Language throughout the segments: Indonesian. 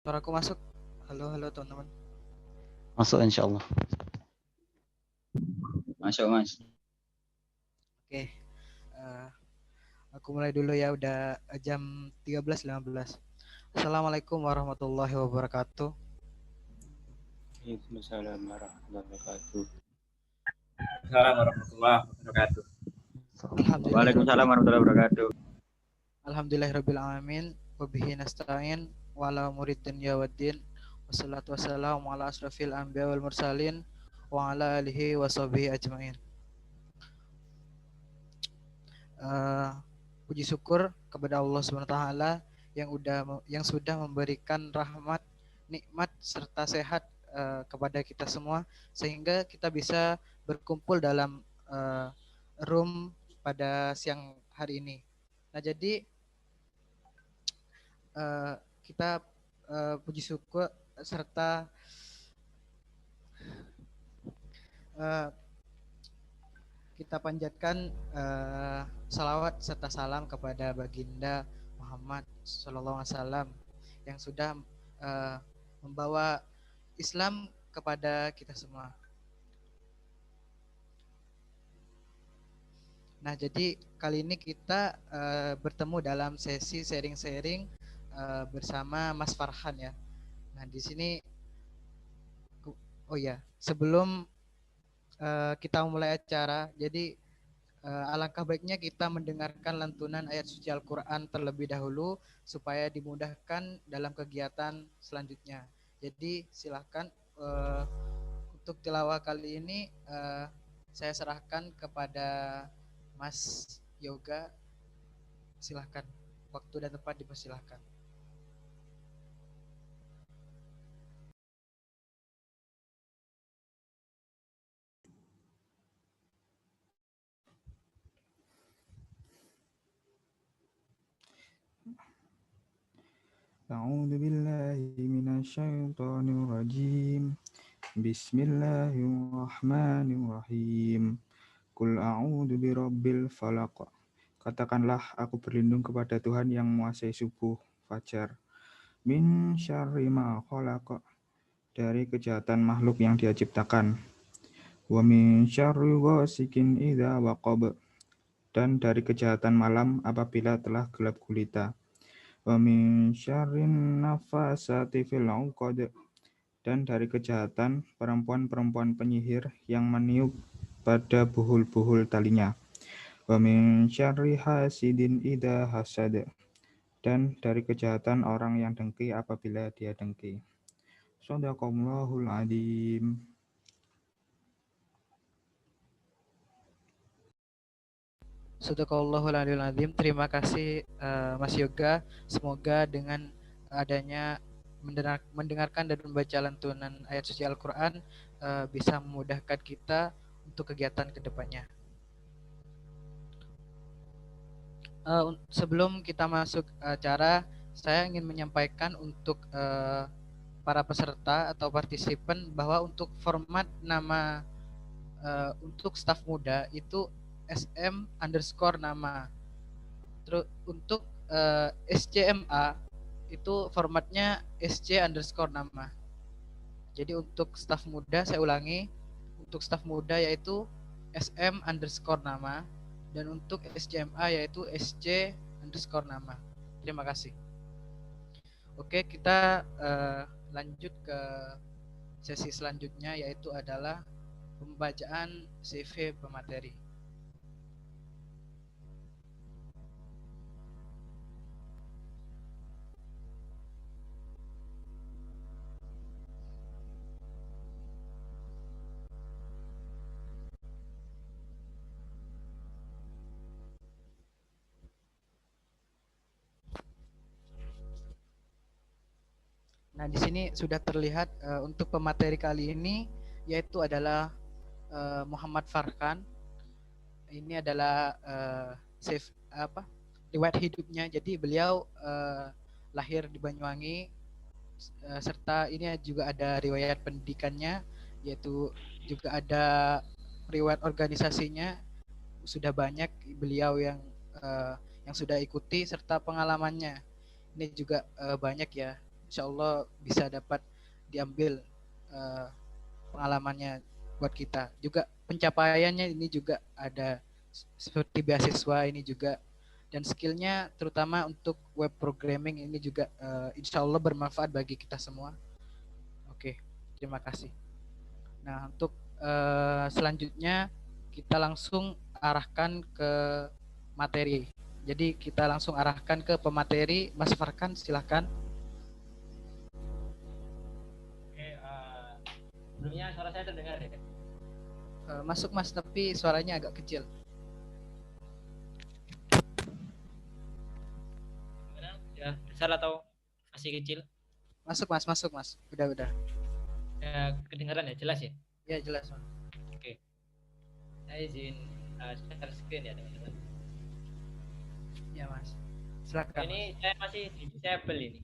Suaraku masuk. Halo, halo teman-teman. Masuk insya Allah. Masuk Mas. Oke, eh, aku mulai dulu ya. Udah jam 13.15. Assalamualaikum warahmatullahi wabarakatuh. Waalaikumsalam warahmatullahi wabarakatuh. Assalamualaikum warahmatullahi wabarakatuh. Waalaikumsalam warahmatullahi wabarakatuh. Alhamdulillahirabbil alamin. Wabihi nasta'in wa ala umuri dunya waddin. Wassalatu wassalamu ala asrafil anbiya wal mursalin wa ala alihi wa sahbihi ajmain. Puji syukur kepada Allah Subhanahu wa taala yang sudah memberikan rahmat, nikmat serta sehat kepada kita semua sehingga kita bisa berkumpul dalam room pada siang hari ini. Nah, jadi kita puji syukur serta kita panjatkan salawat serta salam kepada baginda Muhammad SAW yang sudah membawa Islam kepada kita semua. Nah, jadi kali ini kita bertemu dalam sesi sharing-sharing bersama Mas Farhan ya. Nah, di sini sebelum kita mulai acara, jadi alangkah baiknya kita mendengarkan lantunan ayat suci Al-Quran terlebih dahulu supaya dimudahkan dalam kegiatan selanjutnya. Jadi silahkan untuk tilawah kali ini saya serahkan kepada Mas Yoga. Silahkan, waktu dan tempat dipersilahkan. أعوذ بالله من الشيطان الرجيم بسم الله الرحمن الرحيم Qul a'udzu birabbil falaq. Katakanlah aku berlindung kepada Tuhan yang menguasai subuh fajar. Min syarri ma khalaq. Dari kejahatan makhluk yang Dia ciptakan. Wa min syarri ghasikin idza waqab. Dan dari kejahatan malam apabila telah gelap gulita. Wa min syarrin nafasati fil 'uqad. Dan dari kejahatan perempuan-perempuan penyihir yang meniup pada buhul-buhul talinya. Wa min syarri hasidin idza hasad. Dan dari kejahatan orang yang dengki apabila dia dengki. Shadaqallahul adzim. Sadaqallahul adzim. Terima kasih Mas Yoga. Semoga dengan adanya mendengarkan dan membaca lantunan ayat suci Al-Quran bisa memudahkan kita untuk kegiatan kedepannya. Sebelum kita masuk acara, saya ingin menyampaikan untuk para peserta atau partisipan bahwa untuk format nama untuk staf muda itu SM_nama. Terus untuk SCMA itu formatnya SC_nama. Jadi untuk staf muda, saya ulangi, untuk staf muda yaitu SM_nama dan untuk SCMA yaitu SC_nama. Terima kasih. Oke, kita lanjut ke sesi selanjutnya yaitu adalah pembacaan CV pemateri. Nah, di sini sudah terlihat untuk pemateri kali ini yaitu adalah Muhammad Farhan. Ini adalah riwayat hidupnya. Jadi beliau lahir di Banyuwangi serta ini juga ada riwayat pendidikannya, yaitu juga ada riwayat organisasinya. Sudah banyak beliau yang sudah ikuti serta pengalamannya. Ini juga banyak ya. insya Allah bisa dapat diambil pengalamannya buat kita. Juga pencapaiannya ini juga ada seperti beasiswa ini juga, dan skillnya terutama untuk web programming ini juga insya Allah bermanfaat bagi kita semua. Oke, terima kasih. Nah, untuk selanjutnya kita langsung arahkan ke materi. Jadi kita langsung arahkan ke pemateri. Mas Farkan, silahkan. Oke, sebelumnya suara saya terdengar ya? Masuk Mas, tapi suaranya agak kecil. Gimana? Ya, besar atau masih kecil? Masuk Mas. Udah. Ya, kedengaran ya, jelas ya? Ya, jelas Mas. Oke. Saya izin share screen ya teman-teman. Ya Mas, silakan. Ini saya masih di disable ini.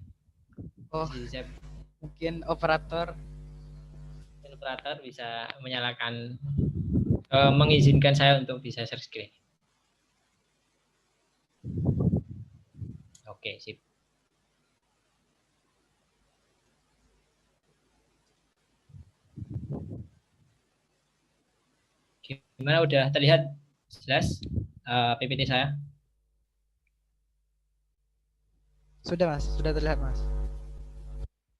Oh, Di disable. mungkin operator Bisa menyalakan mengizinkan saya untuk bisa share screen. Oke, sip. Gimana, udah terlihat jelas PPT saya? sudah Mas, sudah terlihat Mas.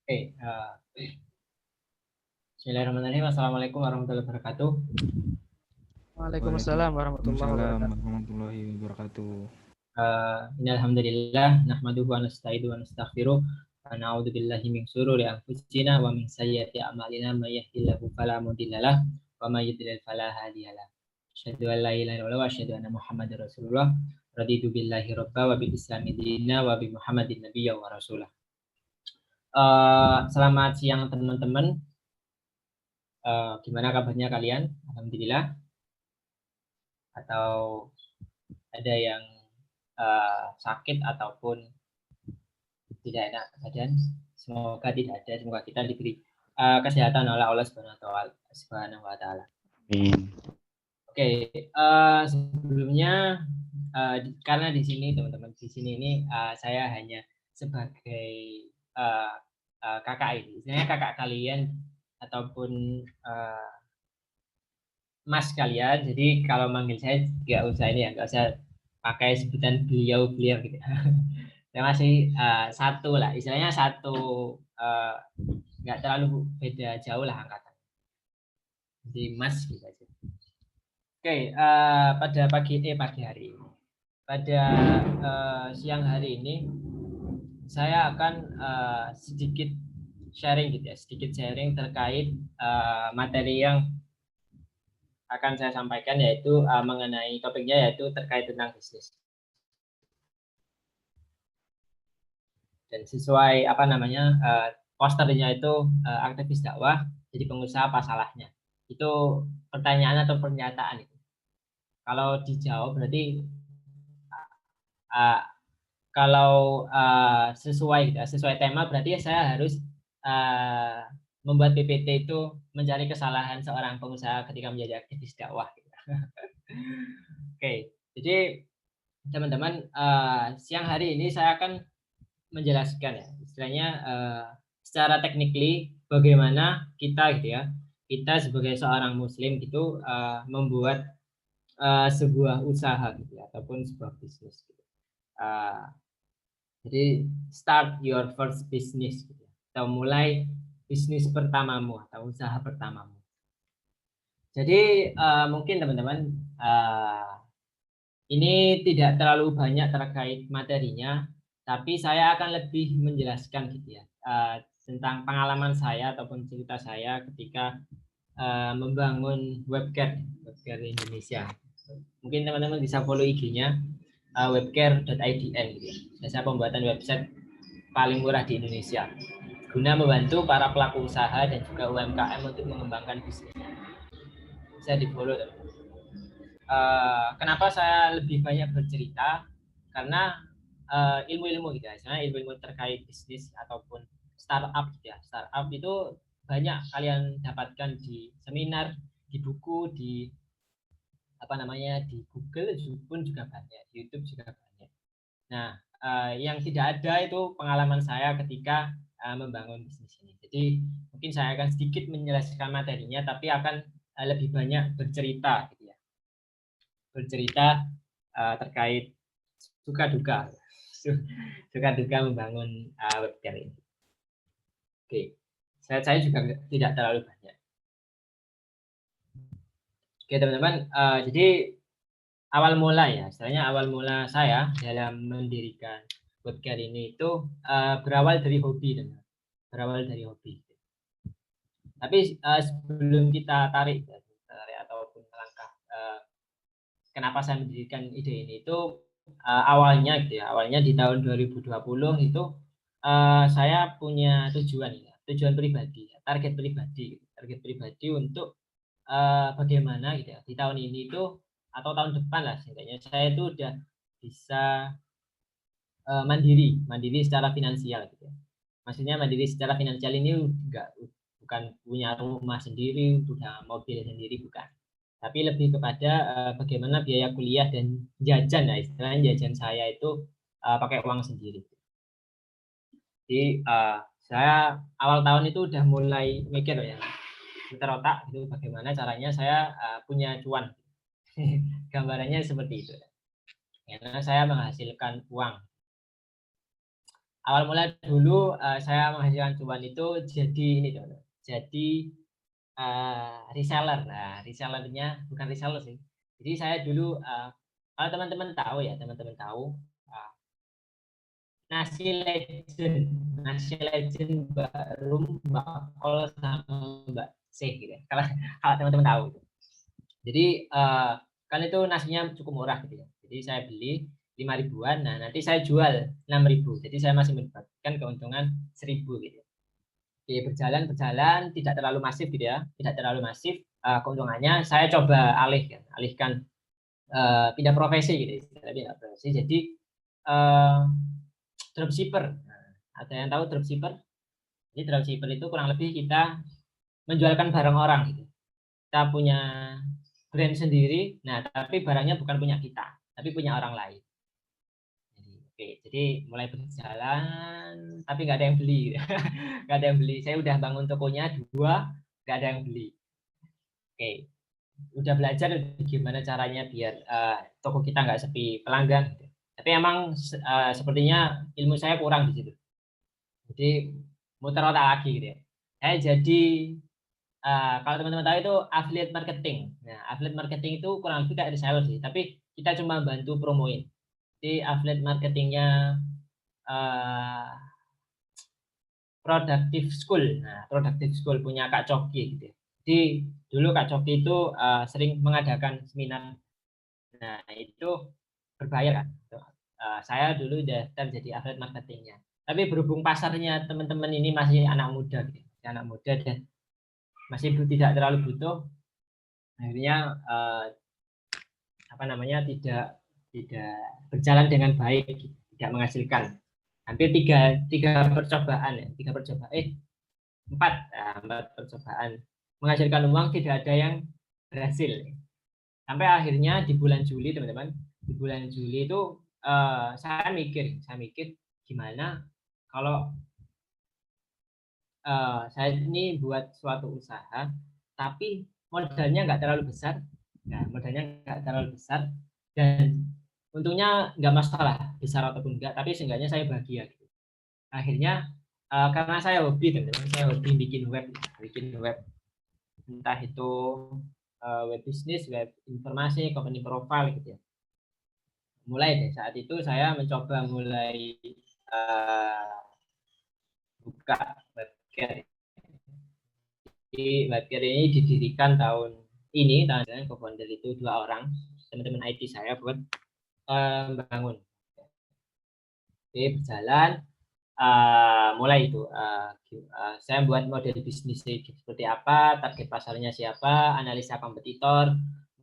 Oke, bismillahirrahmanirrahim. Assalamualaikum warahmatullahi wabarakatuh. Waalaikumsalam warahmatullahi wabarakatuh. Innalhamdulillah nahmaduhu wa nasta'inuhu wa nastaghfiruh wa na'udzu billahi min syururi anfusina wa min sayyiati a'malina may yahdihillahu fala mudhillalah wa may yudlil fala hadiyalah. Asyhadu an la ilaha illallah wa asyhadu anna Muhammadar Rasulullah. Raditu billahi rabba wa bil islami dinna wa bi Muhammadin nabiyya wa rasulah. Selamat siang teman-teman. Gimana kabarnya kalian? Alhamdulillah. Atau ada yang sakit ataupun tidak enak badan? Semoga tidak ada. Semoga kita diberi kesehatan oleh Allah Subhanahu wa Ta'ala. Amin. Oke, sebelumnya karena di sini teman-teman, di sini ini saya hanya sebagai kakak ini, sebenarnya kakak kalian ataupun mas kalian. Jadi kalau manggil saya nggak usah ini ya, nggak usah pakai sebutan beliau gitu. Saya masih satu lah, istilahnya satu, nggak terlalu beda jauh lah angkatan. Jadi mas gitu aja. Oke, pada pagi hari ini, pada siang hari ini saya akan sedikit sharing gitu ya, sedikit sharing terkait materi yang akan saya sampaikan, yaitu mengenai topiknya, yaitu terkait tentang bisnis. Dan sesuai posternya itu aktivis dakwah jadi pengusaha, apa salahnya? Itu pertanyaan atau pernyataan itu. Kalau dijawab berarti kalau sesuai tema, berarti saya harus membuat PPT itu mencari kesalahan seorang pengusaha ketika menjadi aktivis dakwah. Oke, jadi teman-teman, siang hari ini saya akan menjelaskan ya, istilahnya secara technically bagaimana kita gitu ya, kita sebagai seorang muslim gitu membuat sebuah usaha gitu ya, ataupun sebuah bisnis gitu. Jadi start your first business gitu ya, atau mulai bisnis pertamamu atau usaha pertamamu. Jadi mungkin teman-teman ini tidak terlalu banyak terkait materinya, tapi saya akan lebih menjelaskan gitu ya tentang pengalaman saya ataupun cerita saya ketika membangun webcare Indonesia. Mungkin teman-teman bisa follow IG-nya webcare.idn gitu ya. Jasa pembuatan website paling murah di Indonesia, guna membantu para pelaku usaha dan juga UMKM untuk mengembangkan bisnisnya. Bisa di-follow teman-teman. Kenapa saya lebih banyak bercerita? Karena ilmu-ilmu gitu ya, ilmu-ilmu terkait bisnis ataupun startup gitu ya. Startup itu banyak kalian dapatkan di seminar, di buku, di di Google pun juga banyak, di YouTube juga banyak. Nah, yang tidak ada itu pengalaman saya ketika membangun bisnis ini. Jadi mungkin saya akan sedikit menjelaskan materinya, tapi akan lebih banyak bercerita, gitu ya. Bercerita terkait suka duka membangun webcare ini. Oke, saya juga tidak terlalu banyak. Oke teman-teman, jadi awal mula ya, istilahnya awal mula saya dalam mendirikan webcare ini itu berawal dari hobi, teman. Berawal dari hobi. Tapi sebelum kita tarik ataupun melangkah kenapa saya mendirikan ide ini itu awalnya gitu ya, awalnya di tahun 2020 itu saya punya tujuan pribadi, target pribadi untuk bagaimana gitu ya, di tahun ini itu atau tahun depan lah setidaknya saya itu udah bisa mandiri secara finansial gitu ya. Maksudnya mandiri secara finansial ini bukan punya rumah sendiri, punya mobil sendiri, bukan. Tapi lebih kepada bagaimana biaya kuliah dan jajan, nah istilahnya jajan saya itu pakai uang sendiri. Jadi saya awal tahun itu udah mulai mikir ya, putar otak itu bagaimana caranya saya punya cuan. Gambarannya seperti itu. Karena saya menghasilkan uang. Awal mula dulu saya menghasilkan cuan itu jadi ini dong. Jadi reseller. Nah, resellernya bukan reseller sih. Jadi saya dulu kalau teman-teman tahu ya, Nasi Legend Mbak Rum, Mbak Kol sama Mbak C gitu ya. Kalau teman-teman tahu. Jadi kan itu nasinya cukup murah gitu ya. Jadi saya beli 5 ribuan, nah nanti saya jual 6.000. Jadi saya masih mendapatkan keuntungan 1.000 gitu. Oke, berjalan tidak terlalu masif gitu ya, tidak terlalu masif keuntungannya. Saya coba alihkan pindah profesi gitu, pindah profesi. Jadi dropshipper. Nah, ada yang tahu dropshipper? Jadi dropshipper itu kurang lebih kita menjualkan barang orang gitu. Kita punya brand sendiri, nah tapi barangnya bukan punya kita, tapi punya orang lain. Jadi mulai berjalan, tapi nggak ada yang beli, nggak ada yang beli. Saya udah bangun tokonya 2, nggak ada yang beli. Oke, udah belajar gimana caranya biar toko kita nggak sepi pelanggan. Tapi emang sepertinya ilmu saya kurang di situ. Jadi muter otak lagi gitu ya. Saya jadi kalau teman-teman tahu itu affiliate marketing. Nah, affiliate marketing itu kurang lebih kayak reseller sih, tapi kita cuma bantu promoin. Jadi affiliate marketingnya Productive School. Nah, Productive School punya Kak Coki gitu. Jadi dulu Kak Coki itu sering mengadakan seminar. Nah, itu berbayar kan. Saya dulu daftar jadi affiliate marketingnya. Tapi berhubung pasarnya teman-teman ini masih anak muda gitu. Anak muda dan masih tidak terlalu butuh, akhirnya tidak berjalan dengan baik, tidak menghasilkan. Hampir tiga percobaan 4 percobaan menghasilkan uang, tidak ada yang berhasil. Sampai akhirnya di bulan Juli, teman-teman, di bulan Juli itu saya mikir gimana kalau saya ini buat suatu usaha, tapi modalnya nggak terlalu besar. Nah, modalnya nggak terlalu besar dan untungnya nggak masalah besar ataupun enggak, tapi seenggaknya saya bahagia. Akhirnya karena saya hobi, teman-teman, saya hobi bikin web, entah itu web bisnis, web informasi, company profile gitu ya. Mulai dari saat itu saya mencoba mulai buka webcare. Jadi webcare ini didirikan tahun co-founder itu 2 orang, teman-teman IT saya buat membangun. Oke, berjalan mulai itu saya buat model bisnis seperti apa, target pasarnya siapa, analisa kompetitor,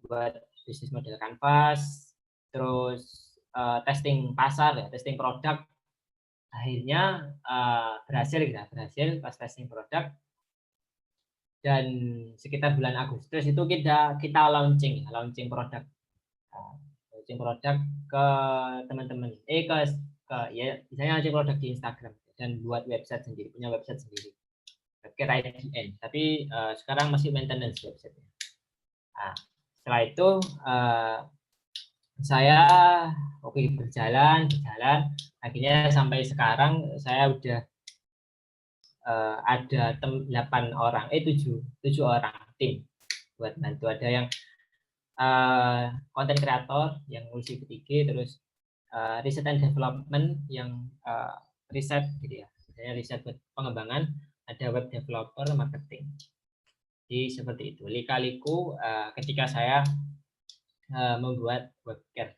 buat bisnis model canvas, terus testing pasar ya, testing produk. Akhirnya berhasil pas testing produk, dan sekitar bulan Agustus itu kita launching produk, ke teman-teman, ya misalnya launching produk di Instagram. dan buat website sendiri, punya website sendiri. Webcare IDN, tapi sekarang masih maintenance website-nya. Nah, setelah itu saya berjalan, akhirnya sampai sekarang saya udah ada 7 orang tim buat bantu. Ada yang content creator yang ngurusi VTG, terus research and development yang riset gitu ya, misalnya riset buat pengembangan, ada web developer, marketing. Jadi seperti itu lika-liku ketika saya membuat webcare.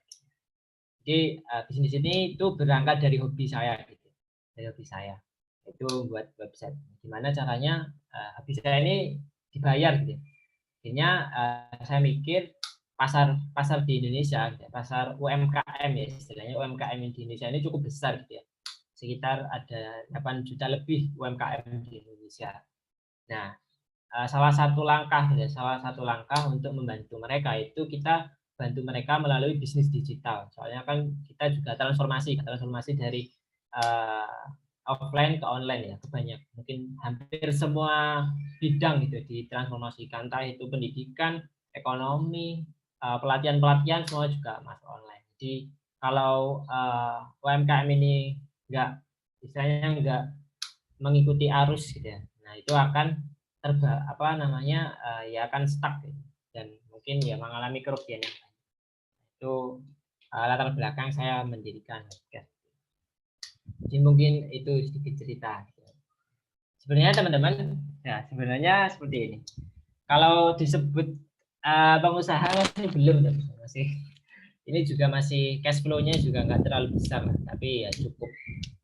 Jadi bisnis ini itu berangkat dari hobi saya gitu, dari hobi saya itu buat website. Gimana caranya hobi saya ini dibayar gitu. Akhirnya saya mikir pasar di Indonesia, pasar UMKM ya istilahnya, UMKM di Indonesia ini cukup besar gitu ya. Sekitar ada 8 juta lebih UMKM di Indonesia. Nah, salah satu langkah untuk membantu mereka itu kita bantu mereka melalui bisnis digital. Soalnya kan kita juga transformasi dari offline ke online ya, kebanyak mungkin hampir semua bidang gitu ditransformasikan, entah itu pendidikan, ekonomi, pelatihan semua juga masuk online. Jadi kalau UMKM ini nggak mengikuti arus gitu ya, nah itu akan ya akan stuck gitu, dan mungkin ya mengalami kerugian yang banyak. Itu latar belakang saya mendirikan podcast. Jadi mungkin itu sedikit cerita. Sebenarnya teman-teman, ya sebenarnya seperti ini. Kalau disebut pengusaha masih belum, ini juga masih cash flow-nya juga nggak terlalu besar, tapi ya cukup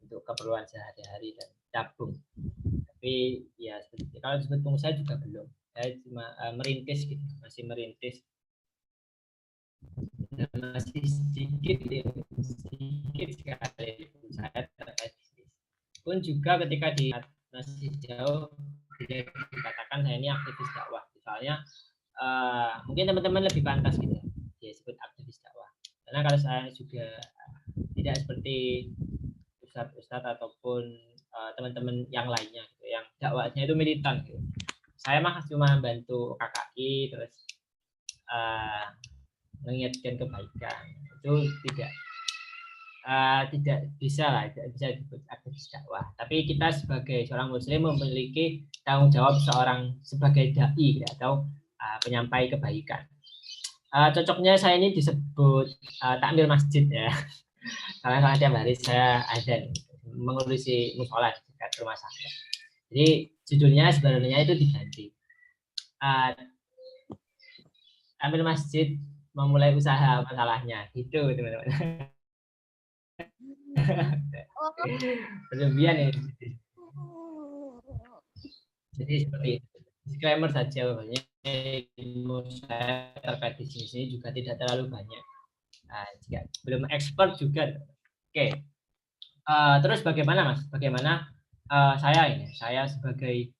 untuk keperluan sehari-hari dan tabung. Tapi ya kalau disebut pengusaha juga belum. Saya cuma merintis gitu, masih merintis. Masih sedikit sekali saya terkait bisnis. Pun juga ketika masih jauh dikatakan saya ini aktivis dakwah. Misalnya mungkin teman-teman lebih pantas gitu ya, disebut aktivis dakwah. Karena kalau saya juga tidak seperti ustadz ataupun teman-teman yang lainnya gitu, yang dakwahnya itu militan gitu. Saya mah cuma bantu KKI, terus mengingatkan kebaikan. Itu tidak bisa disebut aktivis dakwah. Tapi kita sebagai seorang muslim memiliki tanggung jawab sebagai dai gitu, atau penyampai kebaikan. Cocoknya saya ini disebut takmir masjid ya. Karena tiap hari saya azan mengurusi musola di dekat rumah saya. Jadi judulnya sebenarnya itu diganti. Takmir masjid memulai usaha, masalahnya gitu teman-teman. Berlebihan ya. Jadi seperti itu. Disclaimer saja bahwa ilmu saya terkait bisnis ini juga tidak terlalu banyak. Jika belum expert juga. Oke. Terus bagaimana Mas? Bagaimana saya sebagai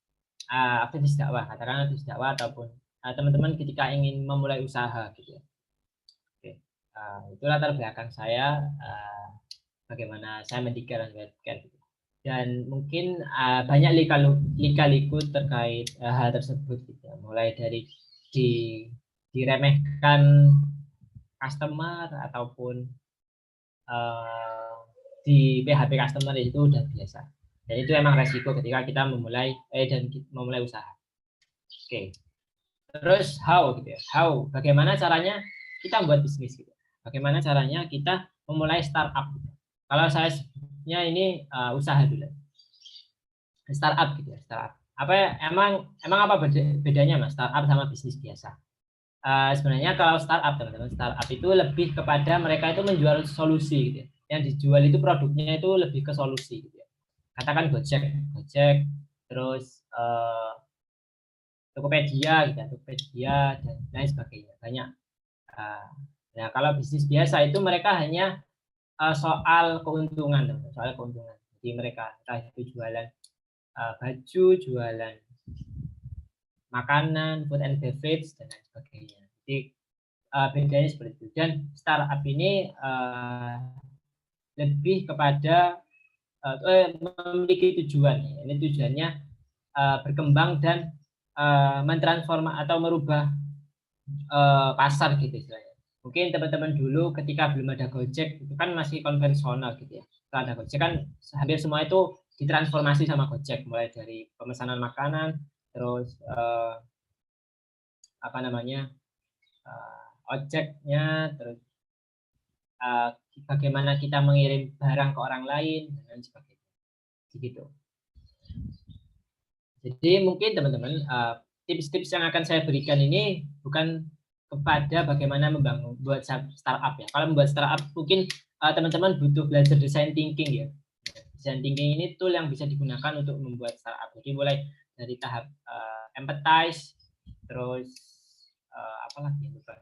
aktivis dakwah, katakan aktivis dakwah ataupun teman-teman ketika ingin memulai usaha gitu ya. Oke. Itu latar belakang saya, bagaimana saya mendirikan webcare gitu. Dan mungkin banyak lika-liku terkait hal tersebut gitu. Mulai dari diremehkan customer ataupun di PHP customer itu udah biasa. Dan itu emang resiko ketika kita memulai usaha. Oke. Terus how gitu ya. Bagaimana caranya kita buat bisnis gitu. Bagaimana caranya kita memulai startup gitu. Kalau saya sebutnya ini usaha dulu. Startup gitu ya, startup. Emang apa bedanya Mas startup sama bisnis biasa? Sebenarnya kalau startup teman-teman, startup itu lebih kepada mereka itu menjual solusi gitu ya. Yang dijual itu produknya itu lebih ke solusi gitu ya. Katakan Gojek, terus Tokopedia gitu, Tokopedia dan lain sebagainya, banyak. Nah, kalau bisnis biasa itu mereka hanya soal keuntungan, soal keuntungan. Jadi mereka entah itu jualan baju, jualan makanan, food and beverage dan lain sebagainya. Jadi bedanya seperti itu. Dan startup ini lebih kepada memiliki tujuan. Ini tujuannya berkembang dan mentransformasi atau merubah pasar gitu istilahnya. Mungkin teman-teman dulu ketika belum ada Gojek itu kan masih konvensional gitu ya. Setelah ada Gojek kan hampir semua itu ditransformasi sama Gojek, mulai dari pemesanan makanan, terus ojeknya, terus bagaimana kita mengirim barang ke orang lain dan sebagainya. Begitu. Jadi mungkin teman-teman tips-tips yang akan saya berikan ini bukan kepada bagaimana membuat startup ya. Kalau membuat startup mungkin teman-teman butuh belajar design thinking ya. Design thinking ini tool yang bisa digunakan untuk membuat startup. Jadi mulai dari tahap empathize, terus apa lagi yang lupa.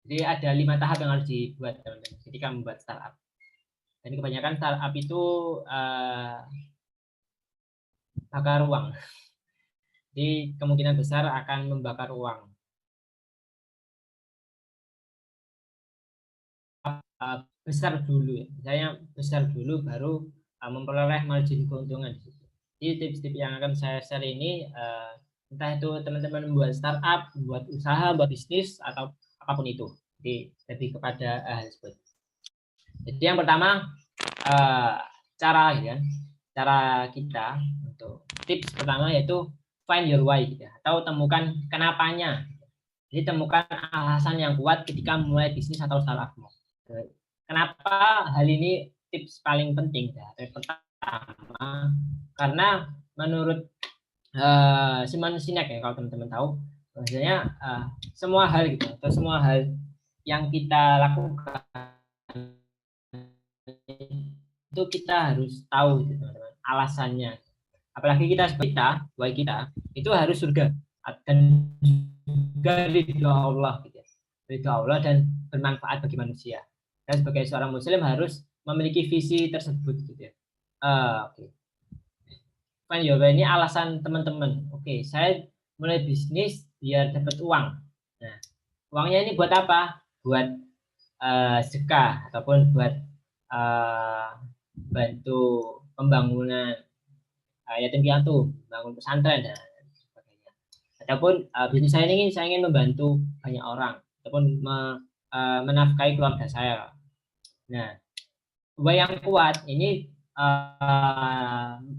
Jadi ada 5 tahap yang harus dibuat teman-teman ketika membuat startup. Dan kebanyakan startup itu bakar uang. Jadi kemungkinan besar akan membakar uang. Besar dulu ya. Misalnya besar dulu baru memperoleh margin keuntungan di situ. Jadi tips-tips yang akan saya share ini entah itu teman-teman membuat startup, membuat usaha, membuat bisnis atau apapun itu. Jadi lebih kepada hal tersebut. Jadi yang pertama cara kita untuk tips pertama yaitu find your why gitu ya, atau temukan kenapanya. Jadi temukan alasan yang kuat ketika memulai bisnis atau startupmu. Kenapa hal ini tips paling penting ya? Pertama, karena menurut Simon Sinek ya, kalau teman-teman tahu, bahwasanya semua hal gitu atau semua hal yang kita lakukan itu kita harus tahu gitu, teman-teman, alasannya. Apalagi why kita itu harus surga dan juga ridho Allah gitu ya. Ridho Allah dan bermanfaat bagi manusia. Dan sebagai seorang muslim harus memiliki visi tersebut gitu ya. Oke. Find your why ini alasan teman-teman. Oke, saya mulai bisnis biar dapat uang. Nah, uangnya ini buat apa? Buat sedekah ataupun buat bantu pembangunan yatim piatu, bangun pesantren dan sebagainya. Ataupun bisnis saya ingin membantu banyak orang ataupun menafkahi keluarga saya. Nah, why yang kuat ini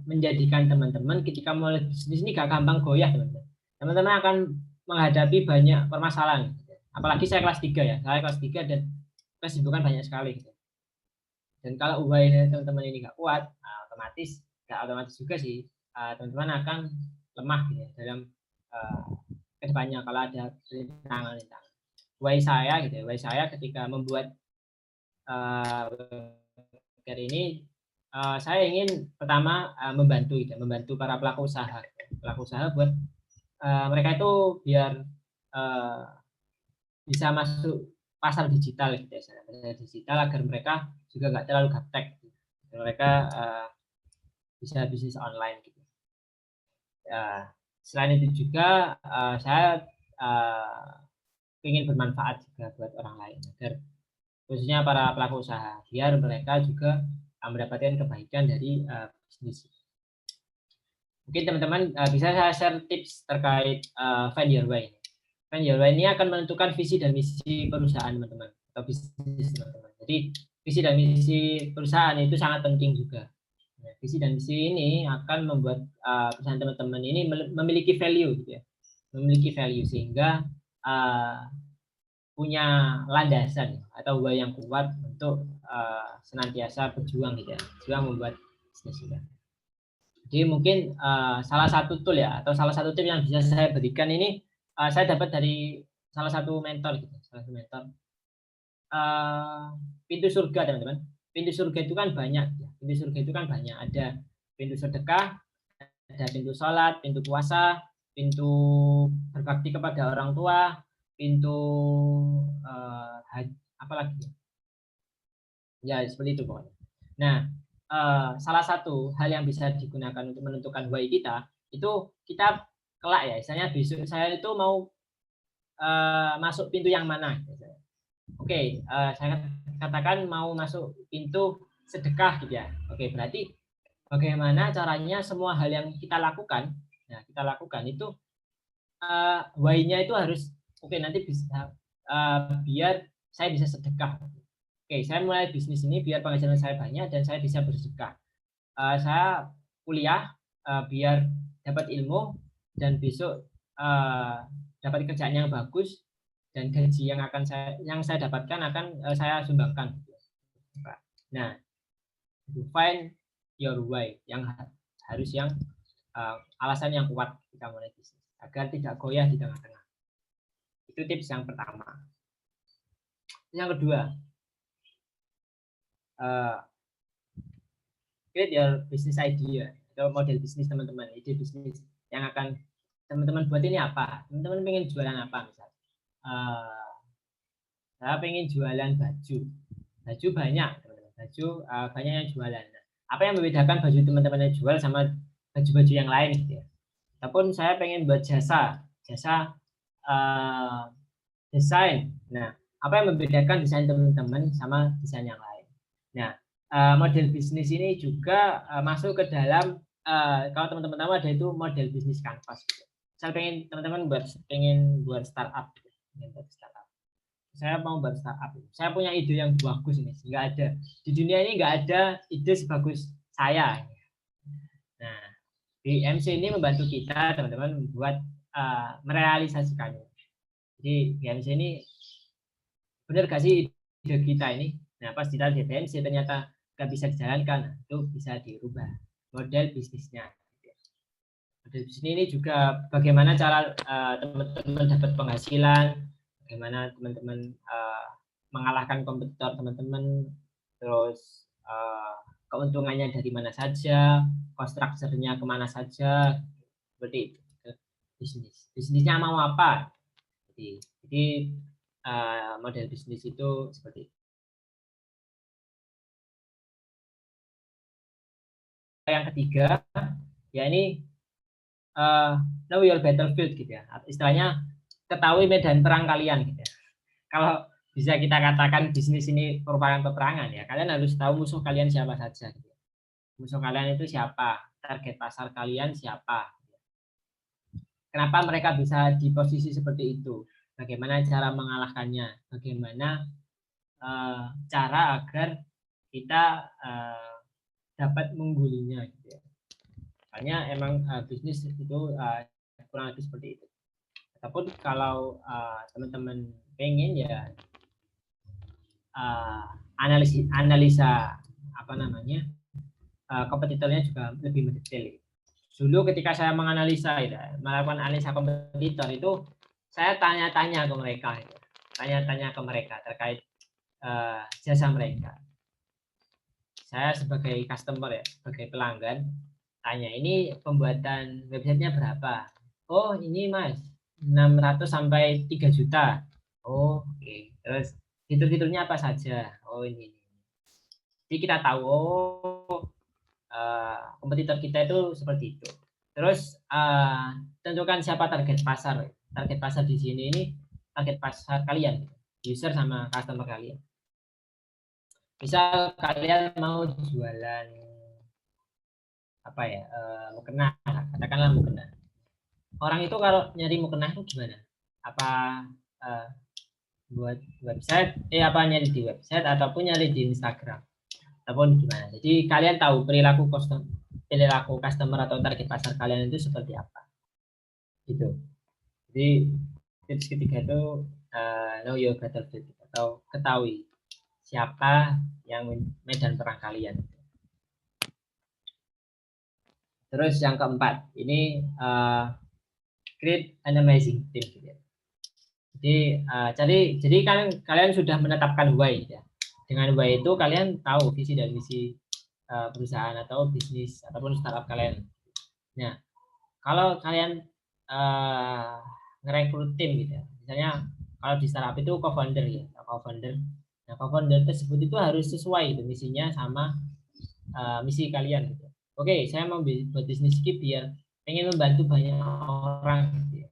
menjadikan teman-teman ketika mulai bisnis ini gak gampang goyah, teman-teman. Teman-teman akan menghadapi banyak permasalahan. Apalagi saya kelas 3 ya. Saya kelas 3 dan kesibukan banyak sekali gitu. Dan kalau why teman-teman ini gak kuat, otomatis juga sih teman-teman akan lemah gitu ya, dalam kedepannya kalau ada rintangan. Why saya gitu ya, why saya ketika membuat ini saya ingin pertama membantu para pelaku usaha buat mereka itu biar bisa masuk pasar digital gitu ya, pasar digital agar mereka juga nggak terlalu gaptek gitu. Mereka bisa bisnis online gitu. Selain itu juga saya ingin bermanfaat juga buat orang lain agar khususnya para pelaku usaha biar mereka juga mendapatkan kebaikan dari bisnis. Mungkin teman-teman bisa saya share tips terkait find your why. Find your why ini akan menentukan visi dan misi perusahaan teman-teman atau bisnis teman-teman. Jadi visi dan misi perusahaan itu sangat penting juga. Visi dan misi ini akan membuat perusahaan teman-teman ini memiliki value gitu ya. Memiliki value sehingga punya landasan atau why yang kuat untuk senantiasa berjuang gitu ya. Berjuang membuat bisnis juga. Jadi mungkin salah satu tool ya atau salah satu tip yang bisa saya berikan ini saya dapat dari salah satu mentor gitu. Pintu surga teman-teman. Pintu surga itu kan banyak ya. Pintu surga itu kan banyak. Ada pintu sedekah, ada pintu sholat, pintu puasa, pintu berbakti kepada orang tua, pintu apa lagi? Ya seperti itu pokoknya. Nah, salah satu hal yang bisa digunakan untuk menentukan why kita itu kita kelak ya. Misalnya besok saya itu mau masuk pintu yang mana? Oke, saya katakan mau masuk pintu sedekah gitu ya. Oke, berarti bagaimana caranya semua hal yang kita lakukan, nah kita lakukan itu why-nya itu harus oke, nanti bisa biar saya bisa sedekah. Oke, saya mulai bisnis ini biar penghasilan saya banyak dan saya bisa bersedekah. Saya kuliah biar dapat ilmu dan besok dapat kerjaan yang bagus dan gaji yang saya dapatkan akan saya sumbangkan. Nah, to find your why yang harus yang alasan yang kuat kita mulai bisnis agar tidak goyah di tengah-tengah. Itu tips yang pertama. Yang kedua, create your business idea atau model bisnis teman-teman, ide bisnis yang akan teman-teman buat ini apa? Teman-teman pengen jualan apa misalnya? Saya pengen jualan baju banyak, teman-teman. Baju banyak yang jualan. Nah, apa yang membedakan baju teman-teman yang jual sama baju-baju yang lain gitu ya? Ataupun saya pengen buat jasa desain. Nah, apa yang membedakan desain teman-teman sama desain yang lain? Nah, model bisnis ini juga masuk ke dalam kalau teman-teman tahu ada itu model bisnis kanvas. Gitu. Saya pengen teman-teman pengen buat startup. Saya mau buat startup. Saya punya ide yang bagus ini. Nggak ada di dunia ini nggak ada ide sebagus saya. Nah, BMC ini membantu kita teman-teman membuat merealisasikannya. Jadi BMC ini benar gak sih ide kita ini? Nah, pas ditaruh di BMC ternyata nggak bisa dijalankan, nah, itu bisa dirubah model bisnisnya. Model bisnis ini juga bagaimana cara teman-teman dapat penghasilan, bagaimana teman-teman mengalahkan kompetitor teman-teman, terus keuntungannya dari mana saja, cost structure-nya kemana saja, seperti itu. Bisnisnya mau apa? Jadi model bisnis itu seperti itu. Yang ketiga, ya ini know your battlefield gitu ya. Istilahnya ketahui medan perang kalian gitu ya. Kalau bisa kita katakan bisnis ini merupakan peperangan ya, kalian harus tahu musuh kalian siapa saja. Gitu ya. Musuh kalian itu siapa? Target pasar kalian siapa? Kenapa mereka bisa di posisi seperti itu? Bagaimana cara mengalahkannya? Bagaimana cara agar kita dapat menggulinya gitu ya. Makanya emang bisnis itu kurang lebih seperti itu. Ataupun kalau teman-teman pengen ya analisa apa namanya kompetitornya juga lebih mendetail. Dulu ketika saya menganalisa ya, melakukan analisa kompetitor itu saya tanya-tanya ke mereka, terkait jasa mereka. Saya sebagai customer ya, sebagai pelanggan, tanya ini pembuatan websitenya berapa? Oh ini mas 600 sampai 3 juta. Oh oke. Terus fitur-fiturnya apa saja? Oh ini. Jadi kita tahu kompetitor kita itu seperti itu. Terus tentukan siapa target pasar. Target pasar di sini ini target pasar kalian, user sama customer kalian. Misal kalian mau jualan apa ya, mukena, katakanlah mukena. Orang itu kalau nyari mukena itu gimana? Apa buat website, apa nyari di website ataupun nyari di Instagram, ataupun gimana? Jadi kalian tahu perilaku customer atau target pasar kalian itu seperti apa, gitu. Jadi tips ketiga itu know your battlefield atau ketahui siapa yang medan perang kalian. Terus yang keempat, ini create an amazing team. Jadi kalian sudah menetapkan why ya. Dengan why itu kalian tahu visi dan misi perusahaan atau bisnis ataupun startup kalian. Nah, kalau kalian ngerekrut tim gitu ya. Misalnya kalau di startup itu co-founder ya, co-founder. Nah, co-founder tersebut itu harus sesuai itu misinya sama misi kalian gitu. Oke, saya mau buat bisnis skip biar pengen membantu banyak orang gitu ya.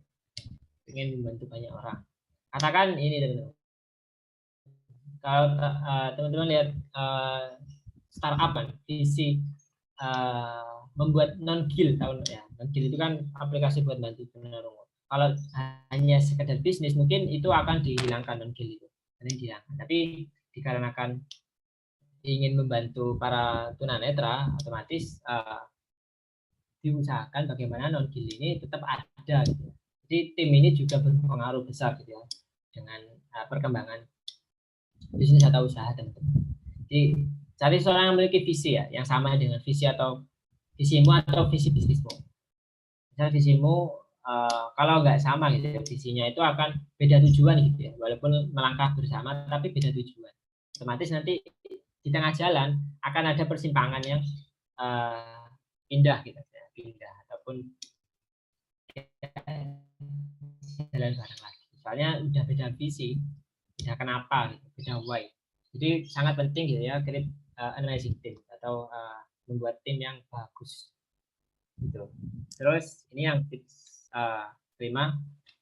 Pengen membantu banyak orang. Katakan ini teman-teman. Kalau teman-teman lihat startup kan, visi membuat non-gil, tahu ya, non-gil itu kan aplikasi buat bantu tunarungu. Kalau hanya sekedar bisnis mungkin itu akan dihilangkan non-gil itu, dihilangkan. Tapi dikarenakan ingin membantu para tunanetra, otomatis diusahakan bagaimana non-gil ini tetap ada gitu. Jadi tim ini juga berpengaruh besar gitu ya dengan perkembangan bisnis atau usaha teman-teman. Jadi cari seorang yang memiliki visi ya, yang sama dengan visi atau visimu atau visi bisnismu. Misalnya visimu kalau nggak sama gitu ya, visinya itu akan beda tujuan gitu ya, walaupun melangkah bersama tapi beda tujuan. Otomatis nanti di tengah jalan akan ada persimpangan yang indah gitu ya, indah ataupun jalan bareng lagi. Soalnya udah beda visi, beda kenapa gitu, beda why. Jadi sangat penting gitu ya, create analyzing team atau membuat tim yang bagus gitu. Terus ini yang tips kelima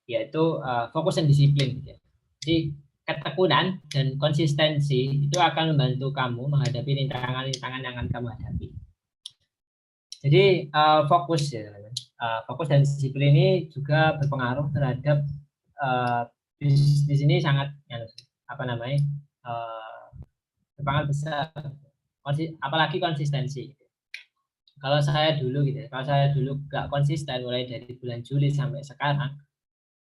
yaitu fokus dan disiplin gitu ya. Jadi ketekunan dan konsistensi itu akan membantu kamu menghadapi rintangan-rintangan yang akan kamu hadapi. Jadi fokus ya teman-teman. Fokus dan disiplin ini juga berpengaruh terhadap bisnis ini sangat berpengaruh besar, apalagi konsistensi. Kalau saya dulu nggak konsisten mulai dari bulan Juli sampai sekarang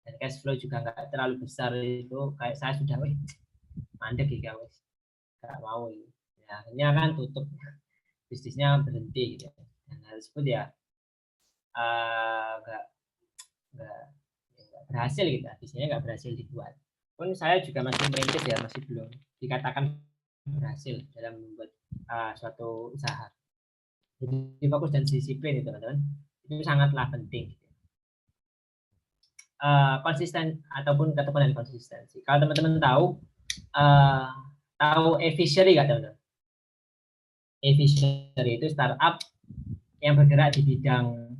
dan cash flow juga nggak terlalu besar, itu kayak saya sudah mandek gitu guys, nggak mau gitu. Ya, akhirnya kan tutup bisnisnya, berhenti gitu. Dan hal tersebut ya nggak berhasil gitu, bisnisnya nggak berhasil dibuat. Pun saya juga masih merintis ya, masih belum dikatakan berhasil dalam membuat suatu usaha. Jadi fokus dan disiplin itu teman-teman, itu sangatlah penting. Konsisten ataupun ketekunan dan konsistensi. Kalau teman-teman tahu e-fishery nggak teman-teman? E-fishery itu startup yang bergerak di bidang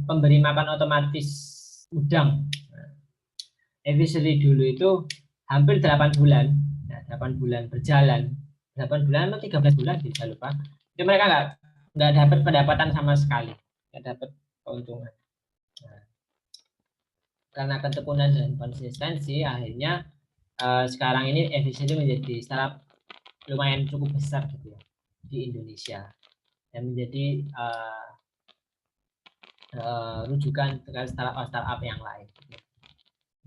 pemberi makan otomatis udang. E-fishery dulu itu hampir 8 bulan. 8 bulan berjalan, 8 bulan atau 13 bulan bisa lupa, itu mereka nggak dapat pendapatan sama sekali, nggak dapat keuntungan. Nah, karena ketekunan dan konsistensi akhirnya sekarang ini e-fishery menjadi startup lumayan cukup besar gitu ya di Indonesia dan menjadi rujukan terkait startup yang lain.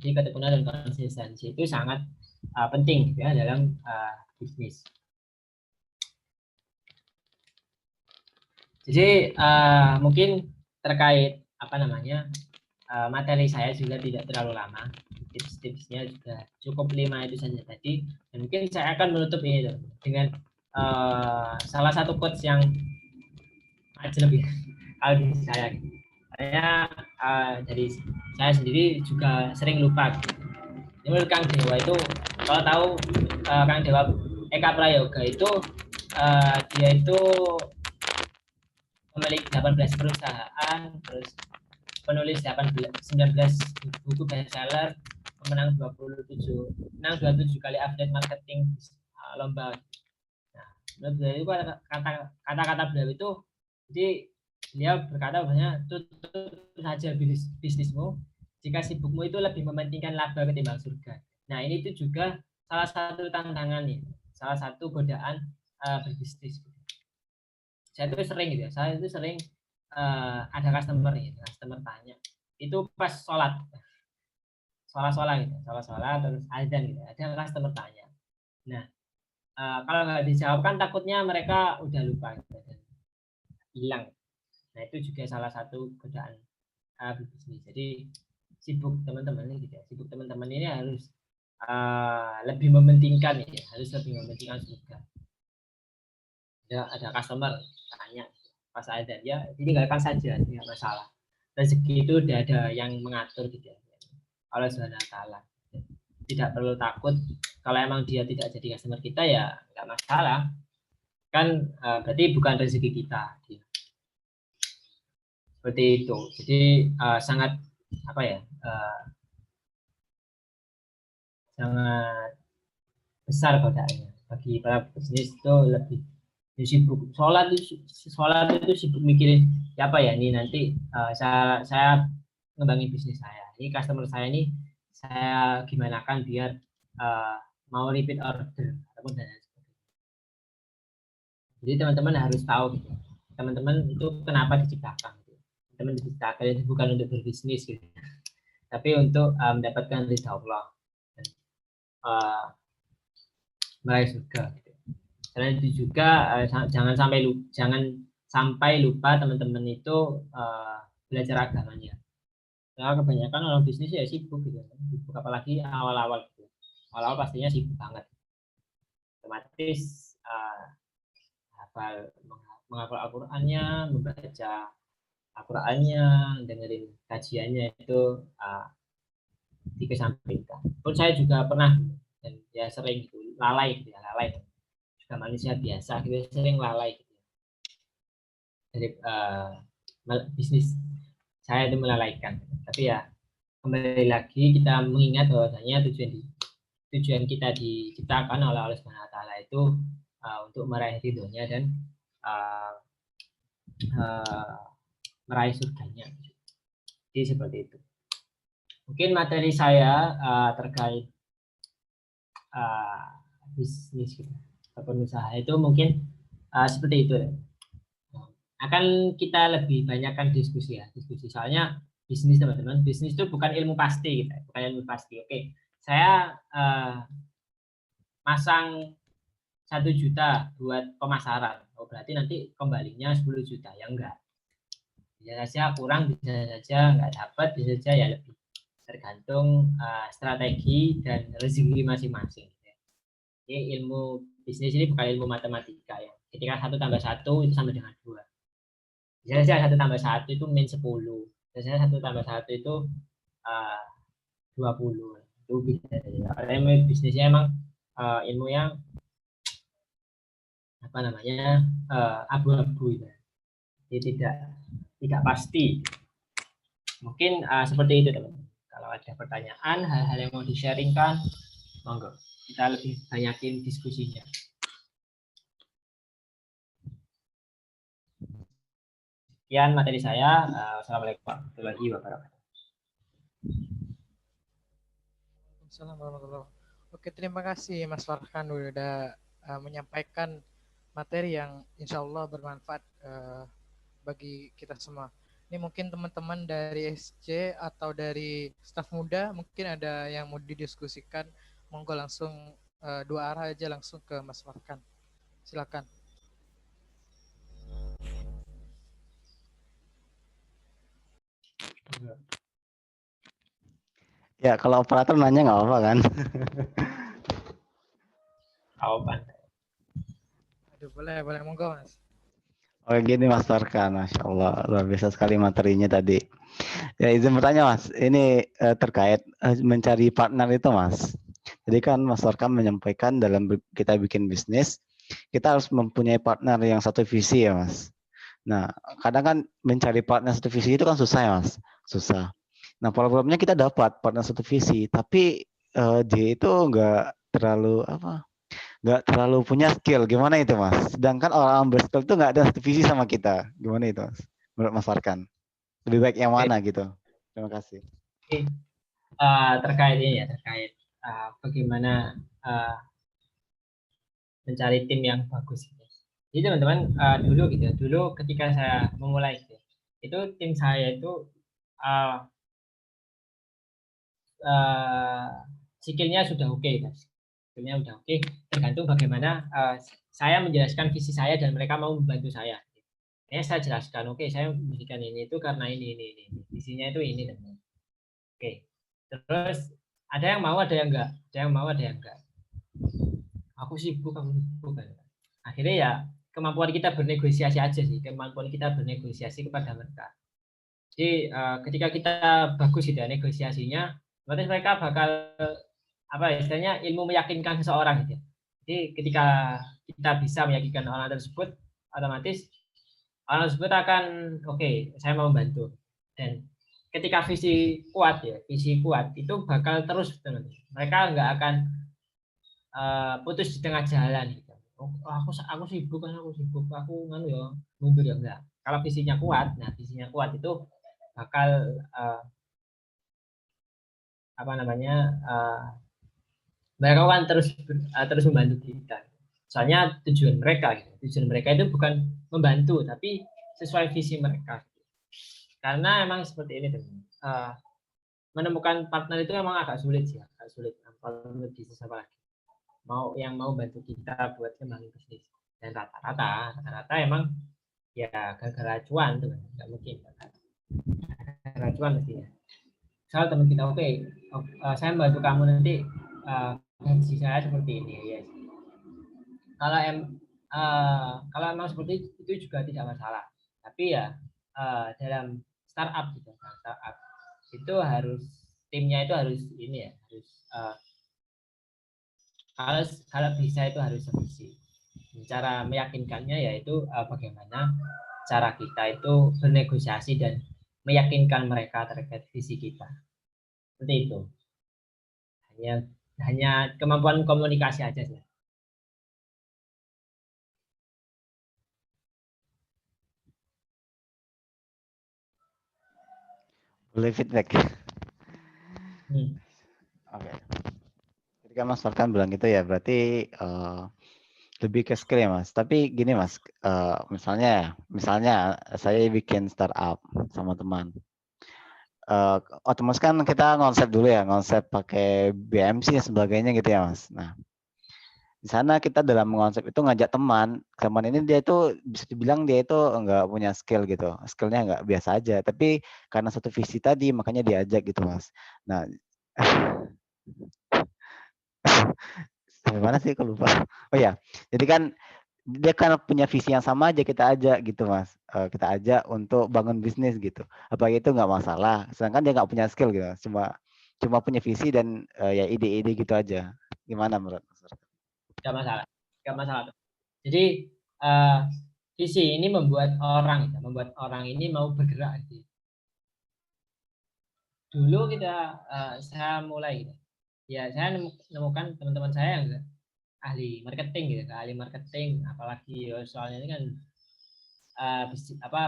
Jadi ketekunan dan konsistensi itu sangat penting ya dalam bisnis. Jadi mungkin terkait materi saya juga tidak terlalu lama, tips-tipsnya juga cukup 5 itu saja tadi, dan mungkin saya akan menutup ini dengan salah satu quotes yang ajaib ya kalau di saya. Dari saya sendiri juga sering lupa. Menurut Kang Dewa itu, kalau tahu Kang Dewa Eka Prayoga itu dia itu memiliki 18 perusahaan, terus penulis 19 buku bestseller, menang 27 kali update marketing lomba. Nah, menurut beliau itu kata-kata beliau itu, jadi beliau berkata bahwasanya tutup saja bisnismu jika sibukmu itu lebih mementingkan laba ketimbang surga. Nah, ini itu juga salah satu tantangan nih, salah satu godaan berbisnis. Saya itu sering gitu ya, ada customer tanya, itu pas sholat gitu, terus azan gitu, ada customer tanya. Nah, kalau nggak dijawab kan takutnya mereka udah lupa gitu, dan hilang. Nah, itu juga salah satu godaan berbisnis. Jadi sibuk teman-teman ini gitu ya, sibuk teman-teman ini harus lebih mementingkan ya, harus lebih mementingkan surga. Ya, ada customer tanya pas ada ya tinggalkan saja, tidak masalah. Rezeki itu udah ada yang mengatur gitu ya. Allah Subhanahu wa taala. Tidak perlu takut kalau emang dia tidak jadi customer kita ya nggak masalah. Kan berarti bukan rezeki kita. Seperti itu. Jadi sangat sangat besar godaannya. Bagi para bisnis itu lebih sibuk. Sholat itu sibuk mikirin apa ya ini nanti saya ngembangin bisnis saya. Ini customer saya ini saya gimana kan biar mau repeat order ataupun dan lain sebagainya. Jadi teman-teman harus tahu gitu. Teman-teman itu kenapa diciptakan gitu. Teman diciptakan itu bukan untuk berbisnis gitu. Tapi untuk mendapatkan ridha Allah dan meraih surga gitu. Selain itu juga jangan sampai lupa teman-teman itu belajar agamanya. Karena kebanyakan orang bisnis ya sibuk gitu, sibuk apalagi awal-awal gitu. Awal-awal pastinya sibuk banget. Otomatis menghafal Al-Qur'annya, membaca Al-Qur'annya, dengerin kajiannya itu dikesampingkan. Pun saya juga pernah dan ya sering gitu, lalai gitu ya, lalai. Juga manusia biasa gitu sering lalai gitu. Dari bisnis saya itu melalaikan. Tapi ya kembali lagi kita mengingat bahwasanya tujuan kita diciptakan oleh Allah Subhanahu wa taala itu untuk meraih ridhonya dan meraih surganya. Jadi seperti itu. Mungkin materi saya terkait bisnis gitu, ataupun usaha itu mungkin seperti itu. Akan kita lebih banyakkan diskusi ya, soalnya bisnis teman-teman, bisnis itu bukan ilmu pasti gitu, bukan ilmu pasti. Oke, saya masang 1 juta buat pemasaran, oh berarti nanti kembalinya 10 juta, ya enggak. Bisa saja kurang, bisa saja enggak dapat, bisa saja ya lebih. Tergantung strategi dan rezeki masing-masing. Jadi ilmu bisnis ini bukan ilmu matematika ya. Ketika 1 tambah 1 itu sama dengan 2. Bisa saja 1 tambah 1 itu min 10. Bisa saja 1 tambah 1 itu 20. Itu bisa saja. Karena bisnisnya emang ilmu yang apa namanya abu-abu ya. Jadi tidak pasti. Mungkin seperti itu teman-teman. Kalau ada pertanyaan, hal-hal yang mau di-sharingkan, monggo kita lebih banyakin diskusinya. Sekian materi saya. Wassalamualaikum warahmatullahi wabarakatuh. Waalaikumsalam warahmatullahi wabarakatuh. Oke, terima kasih Mas Farhan udah menyampaikan materi yang insya Allah bermanfaat bagi kita semua. Ini mungkin teman-teman dari SC atau dari staf muda mungkin ada yang mau didiskusikan. Monggo langsung 2 arah aja langsung ke Mas Farhan. Silakan. Ya, kalau operator nanya nggak apa-apa kan? Apa? Aduh, boleh monggo Mas. Oke, gini Mas Farhan, Masya Allah, luar biasa sekali materinya tadi. Ya, izin bertanya Mas, ini terkait mencari partner itu Mas. Jadi kan Mas Farhan menyampaikan dalam kita bikin bisnis, kita harus mempunyai partner yang satu visi ya Mas. Nah, kadang kan mencari partner satu visi itu kan susah ya Mas, susah. Nah, problemnya kita dapat partner satu visi, tapi dia itu nggak terlalu punya skill. Gimana itu Mas? Sedangkan orang berskill itu nggak ada satu visi sama kita. Gimana itu Mas? Menurut Mas Farhan? Lebih baik yang mana gitu? Terima kasih. Terkait ini ya, terkait bagaimana mencari tim yang bagus. Jadi teman-teman dulu ketika saya memulai itu tim saya itu skillnya sudah oke, guys. Skillnya udah oke. Tergantung bagaimana saya menjelaskan visi saya dan mereka mau membantu saya. Saya jelaskan, oke, saya memberikan ini itu karena ini. Visinya itu ini, teman-teman. Oke. Terus ada yang mau, ada yang enggak. Ada yang mau, ada yang enggak. Aku sibuk kan. Akhirnya ya kemampuan kita bernegosiasi aja sih, kemampuan kita bernegosiasi kepada mereka. Jadi ketika kita bagus gitu ya negosiasinya, berarti mereka bakal istilahnya ilmu meyakinkan seseorang gitu. Jadi ketika kita bisa meyakinkan orang tersebut, otomatis orang tersebut akan oke, saya mau membantu. Dan ketika visi kuat itu bakal terus teman-teman. Mereka nggak akan putus di tengah jalan gitu. Oh, aku sibuk kan, aku nganu ya mundur ya enggak. Kalau visinya kuat, nah visinya kuat itu bakal apa namanya mereka kan terus membantu kita. Soalnya tujuan mereka itu bukan membantu, tapi sesuai visi mereka. Karena emang seperti ini teman. Menemukan partner itu memang agak sulit sih, agak sulit. Apalagi bisnis apa lagi? Mau bantu kita buat kembangin bisnis. Dan rata-rata emang ya gara-gara cuan tuh, nggak mungkin. Gara-gara cuan mestinya. Misal teman kita saya bantu kamu nanti gaji saya seperti ini ya. Kalau emang seperti itu juga tidak masalah. Tapi ya dalam startup gitu, startup itu harus timnya itu harus ini ya, harus kalau bisa itu harus sevisi. Cara meyakinkannya yaitu bagaimana cara kita itu bernegosiasi dan meyakinkan mereka terkait visi kita. Seperti itu. Hanya kemampuan komunikasi aja sih. Boleh feedback. Oke. Jadi kan Mas Farkan bilang gitu ya, berarti lebih ke skill ya Mas. Tapi gini Mas, misalnya saya bikin startup sama teman. Otomatis kan kita konsep dulu ya, konsep pakai BMC dan sebagainya gitu ya Mas. Nah, di sana kita dalam konsep itu ngajak teman ini dia itu bisa dibilang dia itu enggak punya skill gitu, skillnya enggak biasa aja, tapi karena satu visi tadi makanya diajak gitu Mas. Nah, gimana sih kalau lupa? Oh ya, jadi kan dia kan punya visi yang sama aja kita ajak gitu Mas, kita ajak untuk bangun bisnis gitu. Apa itu nggak masalah, sedangkan dia nggak punya skill gitu, cuma punya visi dan ya ide-ide gitu aja. Gimana menurut Mas? Nggak masalah. Jadi visi ini membuat orang ini mau bergerak. Gitu. Dulu saya mulai, gitu. Ya saya menemukan teman-teman saya yang ahli marketing gitu, ahli marketing, apalagi soalnya ini kan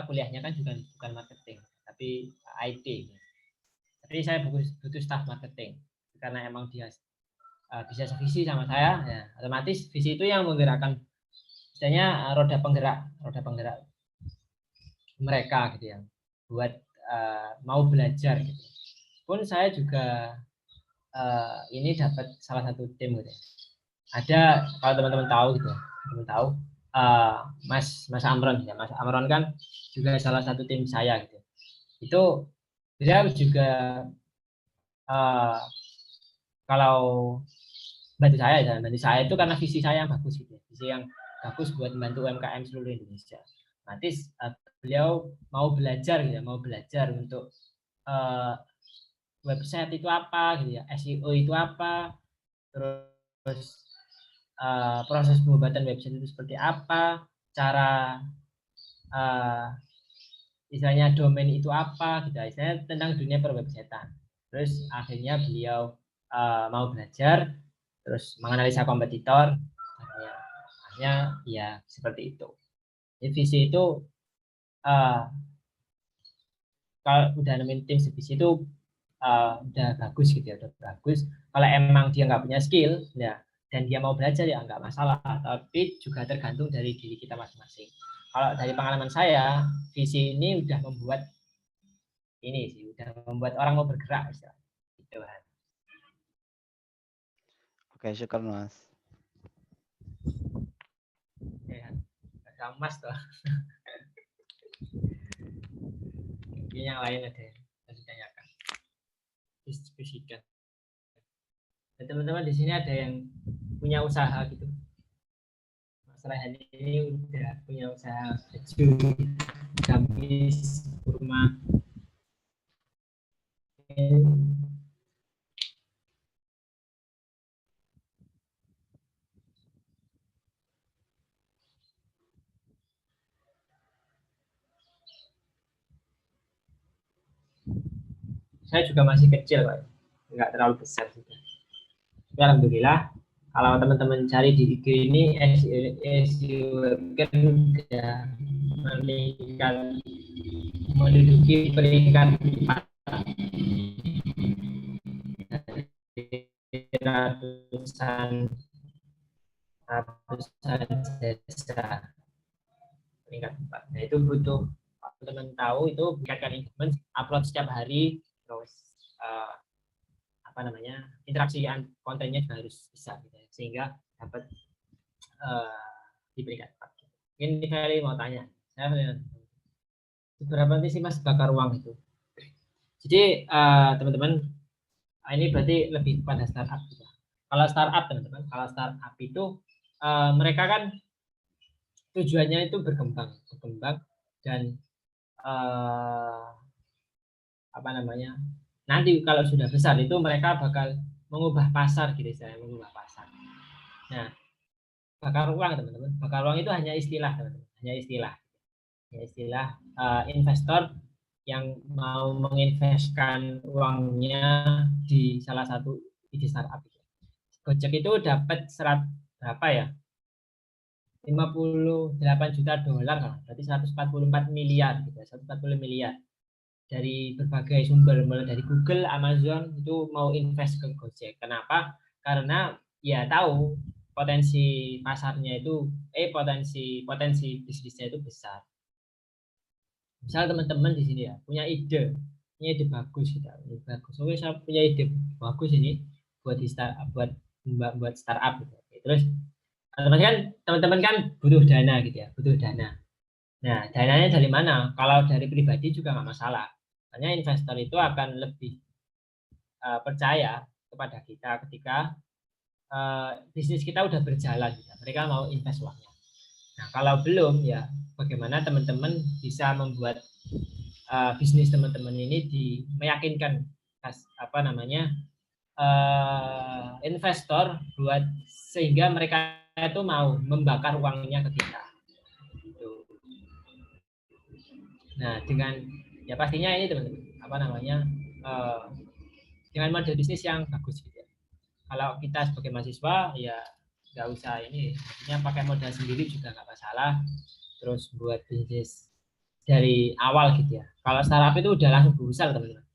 kuliahnya kan juga bukan marketing, tapi IT. Gitu. Tapi saya butuh staff marketing karena emang dia bisa sevisi sama saya, ya otomatis visi itu yang menggerakkan, misalnya roda penggerak mereka gitu ya, buat mau belajar gitu. Pun saya juga ini dapat salah satu tim gitu. Ada kalau teman-teman tahu gitu, Mas Amron ya, Mas Amron kan juga salah satu tim saya gitu. Itu beliau juga kalau bantu saya itu karena visi saya yang bagus gitu, visi yang bagus buat membantu UMKM seluruh Indonesia. Nanti beliau mau belajar untuk website itu apa gitu ya, SEO itu apa, terus proses pembuatan website itu seperti apa, cara istilahnya domain itu apa gitu, istilahnya tentang dunia perwebsitean. Terus akhirnya beliau mau belajar, terus menganalisa kompetitor, akhirnya ya seperti itu. Jadi visi itu kalau udah nemuin tim sevisi itu udah bagus gitu ya, udah bagus. Kalau emang dia nggak punya skill ya dan dia mau belajar ya nggak masalah, tapi juga tergantung dari diri kita masing-masing. Kalau dari pengalaman saya, visi ini udah membuat orang mau bergerak gitu kan. Oke, syukur Mas. Ya, ada Mas tuh. Mungkin yang lain ada yang ditanyakan, diskusikan. Dan teman-teman di sini ada yang punya usaha gitu. Mas Raihan ini udah punya usaha baju, gamis, kurma. Saya juga masih kecil Pak, nggak terlalu besar juga. Tapi alhamdulillah Kalau teman-teman cari di IG ini SEO kan sudah meningkat, menduduki peringkat 4 ratusan desa peringkat 4. Nah itu butuh teman-teman tahu itu meningkatkan engagement, upload setiap hari, terus interaksi kontennya juga harus bisa gitu ya, sehingga dapat di peringkat 4. Mungkin Ferry mau tanya, seberapa nanti sih Mas bakar uang itu? Jadi teman-teman, ini berarti lebih pada startup juga. Kalau startup teman-teman, kalau startup itu mereka kan tujuannya itu berkembang dan nanti kalau sudah besar itu mereka bakal mengubah pasar gitu saya, mengubah pasar. Nah, bakar uang teman-teman, bakar uang itu hanya istilah teman-teman, hanya istilah investor yang mau menginvestkan uangnya di salah satu ide startup. Gojek itu dapat berapa ya? 58 juta dolar, berarti 144 miliar gitu, 140 miliar dari berbagai sumber, mulai dari Google, Amazon itu mau invest ke Gojek. Kenapa? Karena ya tahu potensi pasarnya itu potensi bisnisnya itu besar. Misal teman-teman di sini ya punya ide bagus gitu, bagus. Oke, saya punya ide bagus ini buat startup gitu. Terus teman-teman kan butuh dana gitu ya, butuh dana. Nah, dananya dari mana? Kalau dari pribadi juga nggak masalah. Hanya investor itu akan lebih percaya kepada kita ketika bisnis kita udah berjalan, gitu. Mereka mau invest uangnya. Nah, kalau belum ya bagaimana teman-teman bisa membuat bisnis teman-teman ini meyakinkan investor buat sehingga mereka itu mau membakar uangnya ke kita. Gitu. Nah, dengan ya pastinya ini teman-teman dengan model bisnis yang bagus gitu ya. Kalau kita sebagai mahasiswa ya nggak usah ini, maksudnya pakai modal sendiri juga nggak masalah. Terus buat bisnis dari awal gitu ya. Kalau startup itu udah langsung besar teman-teman.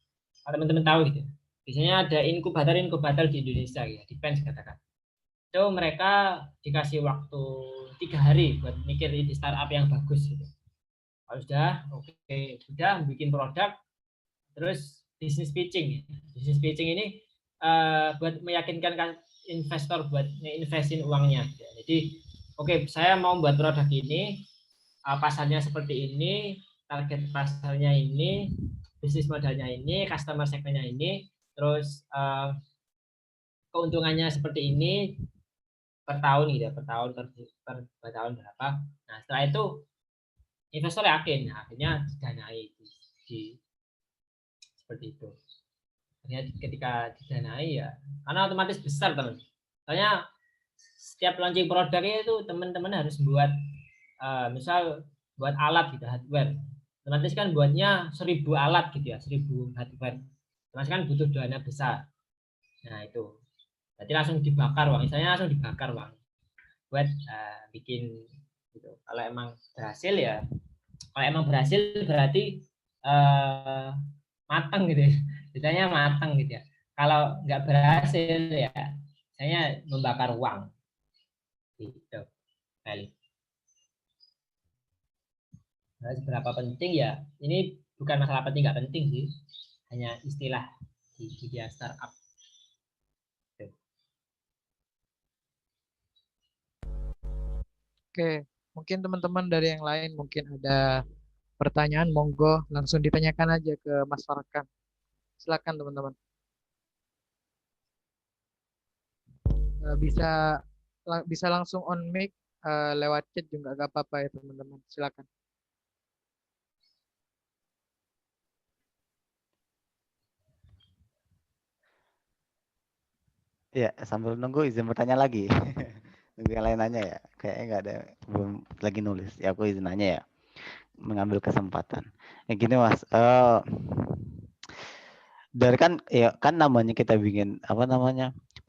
Kalau teman-teman tahu gitu, biasanya ada inkubator di Indonesia ya, Depends katakan. Itu mereka dikasih waktu 3 hari buat mikir ide startup yang bagus gitu. Kalau sudah sudah bikin produk, terus bisnis pitching ini buat meyakinkan investor buat nginvestin uangnya. Jadi saya mau buat produk ini, pasarnya seperti ini, target pasarnya ini, bisnis modalnya ini, customer segmennya ini, terus keuntungannya seperti ini per tahun gitu ya, per tahun berapa. Nah, setelah itu investor yakin, akhirnya didanai seperti itu. Akhirnya ketika didanai ya, karena otomatis besar teman. Soalnya setiap launching produknya itu teman-teman harus buat misal buat alat gitu, hardware. Otomatis kan buatnya 1000 alat gitu ya, 1000 hardware. Otomatis kan butuh dana besar. Nah itu, berarti langsung dibakar uang. Misalnya langsung dibakar uang buat bikin gitu. Kalau emang berhasil ya, berarti matang gitu ya. Ceritanya matang gitu ya. Kalau nggak berhasil ya, saya membakar uang. Gitu. Kali. Nah, seberapa penting ya? Ini bukan masalah penting nggak penting sih, hanya istilah di dunia startup. Oke, mungkin teman-teman dari yang lain mungkin ada pertanyaan, monggo langsung ditanyakan aja ke Mas Farkan. Silakan teman-teman. Bisa langsung on mic lewat chat juga gak apa-apa ya teman-teman. Silakan. Ya, sambil nunggu izin bertanya lagi. Nunggu yang lain nanya ya. Kayaknya nggak ada, belum lagi nulis. Ya aku izin nanya ya. Mengambil kesempatan. Ya gini Mas, dari kan ya kan namanya kita bikin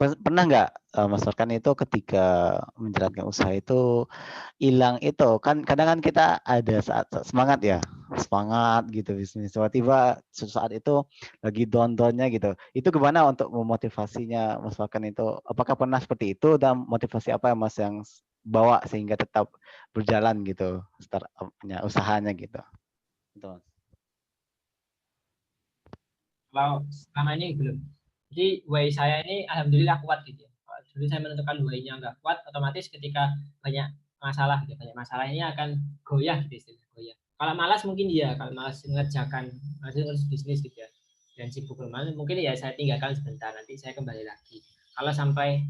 Pernah nggak Mas Farkan itu ketika menjalankan usaha itu hilang itu kan kadang kan kita ada saat semangat ya, semangat gitu bisnis, tiba-tiba suatu saat itu lagi down-downnya gitu, itu gimana untuk memotivasinya Mas Farkan itu, apakah pernah seperti itu dan motivasi apa Mas yang bawa sehingga tetap berjalan gitu startupnya, usahanya gitu. Gitu. Kalau selama ini belum. Jadi why saya ini alhamdulillah kuat gitu ya. Kalau dulu saya menentukan why-nya nggak kuat, otomatis ketika banyak masalah gitu, banyak masalah ini akan goyah gitu istilahnya, goyah. Kalau malas mungkin iya, kalau malas mengerjakan, malas ngurus bisnis gitu ya, dan sibuk kemana, mungkin ya saya tinggalkan sebentar, nanti saya kembali lagi. Kalau sampai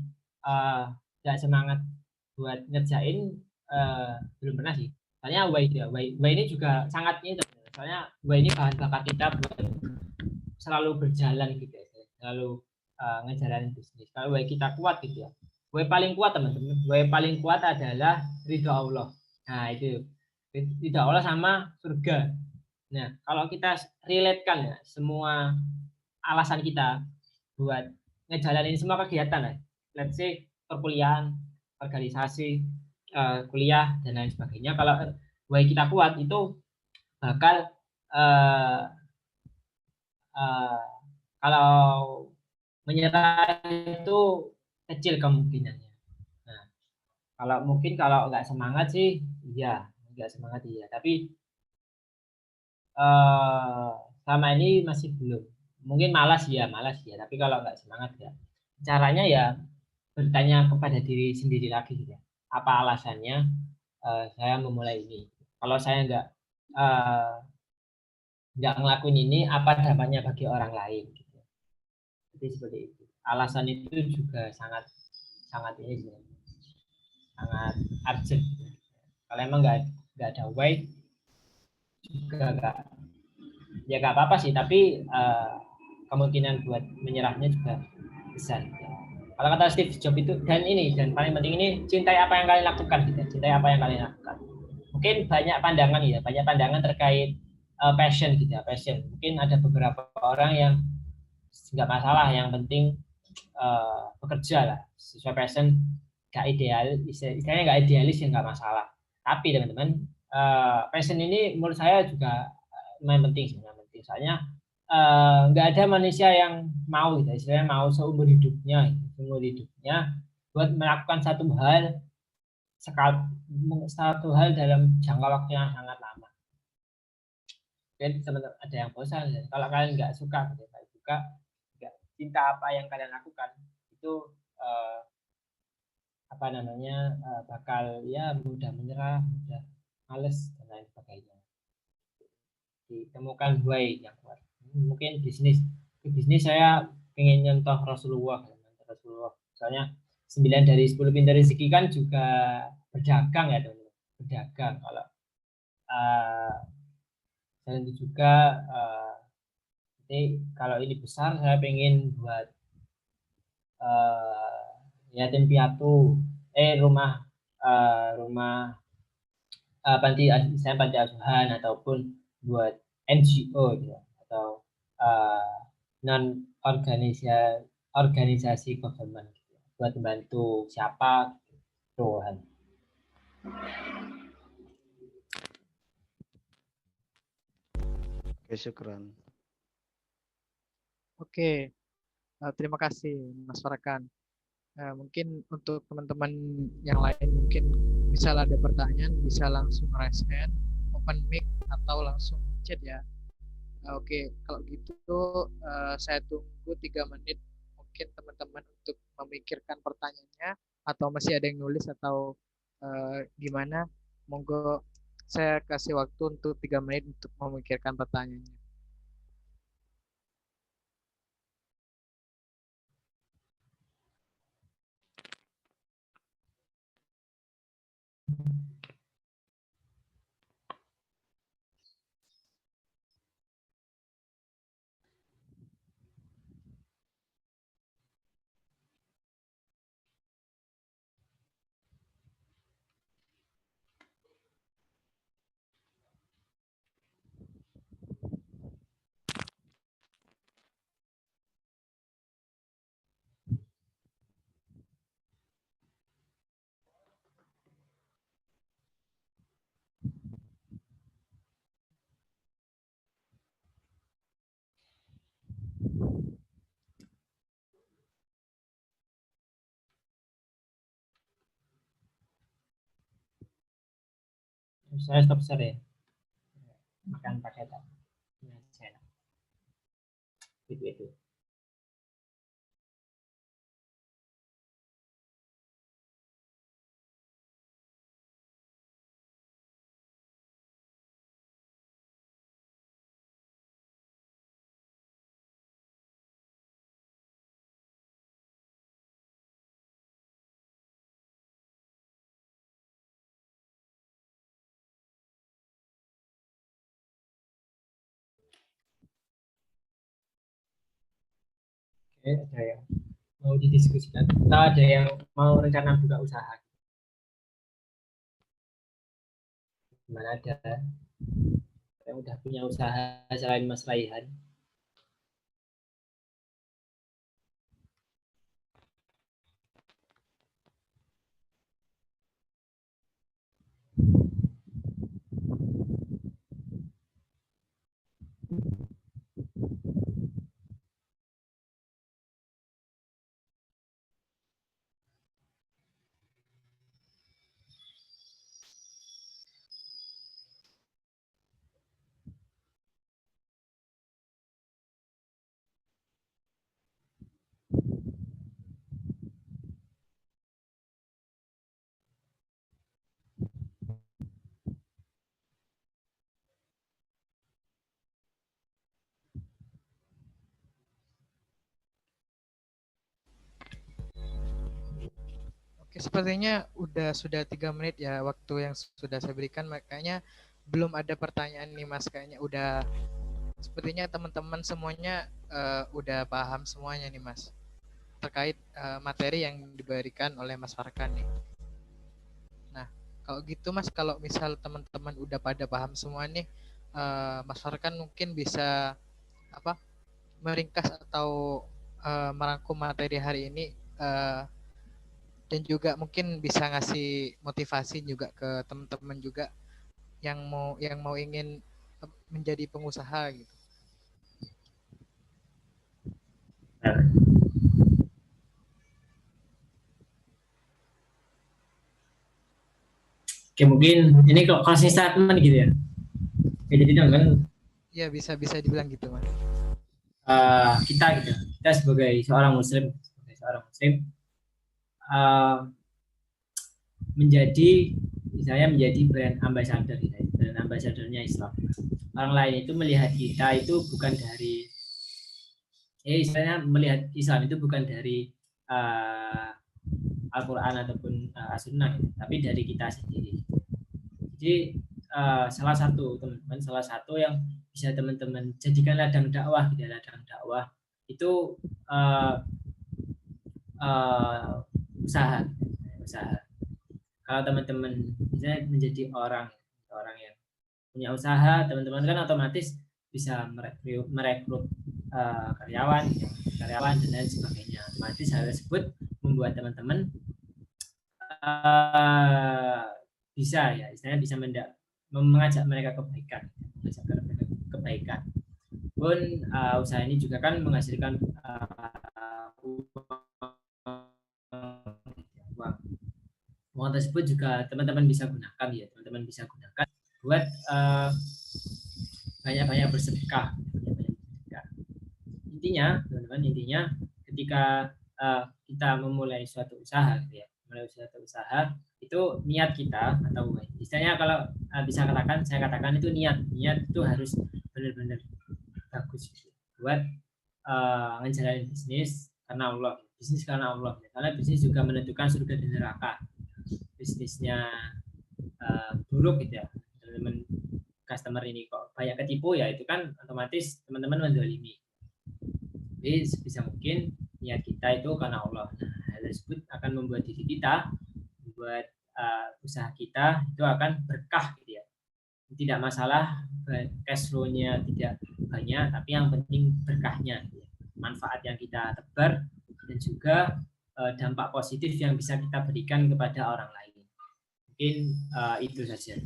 nggak semangat buat ngerjain, belum pernah sih. Soalnya why itu ya, why ini juga sangat ini, soalnya why ini bahan bakar kita buat selalu berjalan gitu ya, selalu ngejalanin bisnis. Kalau way kita kuat gitu ya, way paling kuat teman-teman, way paling kuat adalah ridho Allah. Nah itu ridho Allah sama surga. Nah kalau kita relatekan ya semua alasan kita buat ngejalanin semua kegiatan ya, let's say perkuliahan, organisasi, kuliah dan lain sebagainya. Kalau way kita kuat itu bakal uh, uh, kalau menyerah itu kecil kemungkinannya. Nah, kalau mungkin kalau nggak semangat sih, iya, nggak semangat iya. Tapi sama ini masih belum. Mungkin malas ya. Tapi kalau nggak semangat ya. Caranya ya bertanya kepada diri sendiri lagi gitu ya. Apa alasannya saya memulai ini? Kalau saya uh, nggak ngelakuin ini, apa dampaknya bagi orang lain? Gitu. Jadi seperti itu. Alasan itu juga sangat sangat ini sih, sangat urgent. Kalau emang nggak ada way juga nggak, ya nggak apa-apa sih, tapi kemungkinan buat menyerahnya juga besar. Kalau kata Steve Jobs itu, dan paling penting ini, cintai apa yang kalian lakukan gitu. Cintai apa yang kalian lakukan. Mungkin banyak pandangan ya, banyak pandangan terkait passion gitu ya, passion. Mungkin ada beberapa orang yang nggak masalah, yang penting bekerja lah sesuai passion, nggak ideal, istilahnya nggak idealis ya nggak masalah. Tapi teman-teman, passion ini menurut saya juga lumayan penting sih, penting. Soalnya nggak ada manusia yang mau gitu, istilahnya mau seumur hidupnya buat melakukan satu hal dalam jangka waktu yang sangat lama. Dan teman-teman ada yang bosan, dan kalau kalian nggak suka, nggak cinta apa yang kalian lakukan, itu apa namanya, bakal ya mudah menyerah, mudah males dan lain sebagainya. Ditemukan why yang kuat. Mungkin bisnis saya ingin nyontoh Rasulullah. Soalnya 9 dari 10 pintu rezeki kan juga berdagang ya teman-teman. Berdagang. Kalau selain itu juga jadi kalau ini besar, saya pengen buat yatim piatu, rumah rumah panti asuhan, ataupun buat NGO gitu, atau non organisasi government gitu, buat membantu siapa Tuhan. Oke, syukran. Oke, terima kasih Mas Farkan. Mungkin untuk teman-teman yang lain mungkin bisa ada pertanyaan, bisa langsung raise hand, open mic, atau langsung chat ya. Oke, kalau gitu saya tunggu 3 menit mungkin teman-teman untuk memikirkan pertanyaannya, atau masih ada yang nulis atau gimana. Monggo saya kasih waktu untuk 3 menit untuk memikirkan pertanyaannya. saya stop share ya. Makan paketan. Itu. Oke, ada yang mau didiskusikan? Kita ada yang mau rencana buka usaha? Gimana, ada yang udah punya usaha selain Mas Raihan? Oke, sepertinya sudah 3 menit ya waktu yang sudah saya berikan, makanya belum ada pertanyaan nih Mas. Kayaknya sepertinya teman-teman semuanya udah paham semuanya nih Mas terkait materi yang diberikan oleh Mas Farkan nih. Nah, kalau gitu Mas, kalau misal teman-teman udah pada paham semua nih, Mas Farkan mungkin bisa meringkas atau merangkum materi hari ini, dan juga mungkin bisa ngasih motivasi juga ke teman-teman juga yang mau ingin menjadi pengusaha gitu. Oke, mungkin ini kok closing statement gitu ya. Oke, jadi teman-teman, Ya bisa dibilang gitu Mas. Kita sebagai seorang muslim menjadi brand ambassador-nya Islam. Orang lain itu melihat kita itu bukan dari melihat Islam itu bukan dari Al-Quran ataupun As-Sunnah, tapi dari kita sendiri. Jadi salah satu yang bisa teman-teman jadikan ladang dakwah itu usaha. Kalau teman-teman misalnya menjadi orang yang punya usaha, teman-teman kan otomatis bisa merekrut karyawan dan lain sebagainya. Otomatis hal tersebut membuat teman-teman bisa mengajak mereka kebaikan. Pun usaha ini juga kan menghasilkan uang tersebut juga teman-teman bisa gunakan buat banyak-banyak bersedekah. Intinya ketika kita memulai suatu usaha itu niat kita, atau istilahnya kalau saya katakan itu niat itu harus benar-benar bagus buat ngejalanin bisnis karena Allah. Karena bisnis juga menentukan surga dan neraka. Bisnisnya buruk gitu ya, teman-teman, customer ini kok banyak ketipu, ya itu kan otomatis teman-teman menzalimi. Jadi sebisa mungkin niat kita itu karena Allah. Nah, hal tersebut akan membuat diri kita, membuat usaha kita itu akan berkah gitu ya. Tidak masalah cash flow-nya tidak banyak, tapi yang penting berkahnya gitu ya. Manfaat yang kita tebar dan juga dampak positif yang bisa kita berikan kepada orang lain. Mungkin itu saja.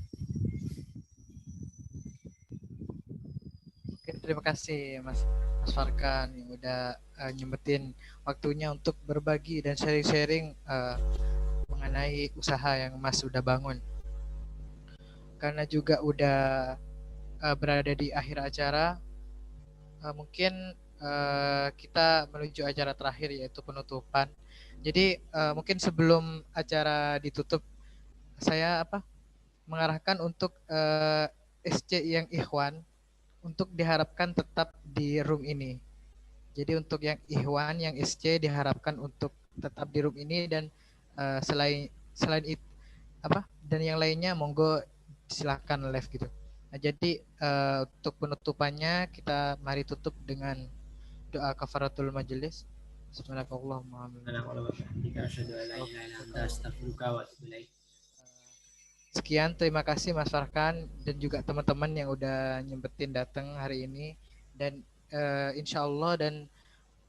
Oke, terima kasih Mas Farkan yang udah nyempetin waktunya untuk berbagi dan sharing-sharing mengenai usaha yang Mas sudah bangun. karena juga udah berada di akhir acara, mungkin kita menuju acara terakhir yaitu penutupan. Jadi mungkin sebelum acara ditutup, saya mengarahkan untuk SC yang Ikhwan untuk diharapkan tetap di room ini. Jadi untuk yang Ikhwan, yang SC diharapkan untuk tetap di room ini, dan selain itu dan yang lainnya monggo silakan live gitu. Nah, jadi untuk penutupannya kita mari tutup dengan doa kafaratul majelis. Bismillahirrahmanirrahim. Sekian, terima kasih Mas Farkan dan juga teman-teman yang udah nyempetin datang hari ini, dan insya Allah dan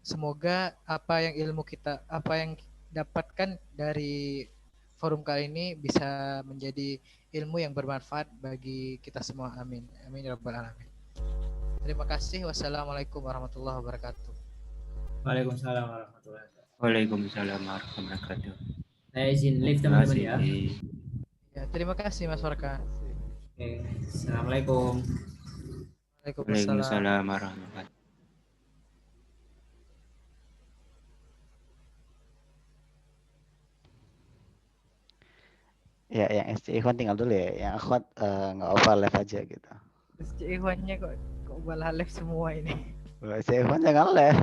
semoga apa yang dapatkan dari forum kali ini bisa menjadi ilmu yang bermanfaat bagi kita semua. Amin. Amin ya rabbal alamin. Terima kasih. Wassalamualaikum warahmatullahi wabarakatuh. Waalaikumsalam warahmatullahi wabarakatuh. Waalaikumsalam warahmatullahi wabarakatuh. Saya izin live teman-teman ya. Ya, terima kasih Mas Farkan. Oke, assalamualaikum. Waalaikumsalam warahmatullahi wabarakatuh. Ya, yang SC Ikhwan tinggal dulu ya. Yang Akhwat nggak apa live aja gitu. SC Ikhwannya kok malah live semua ini. SC Ikhwan jangan live.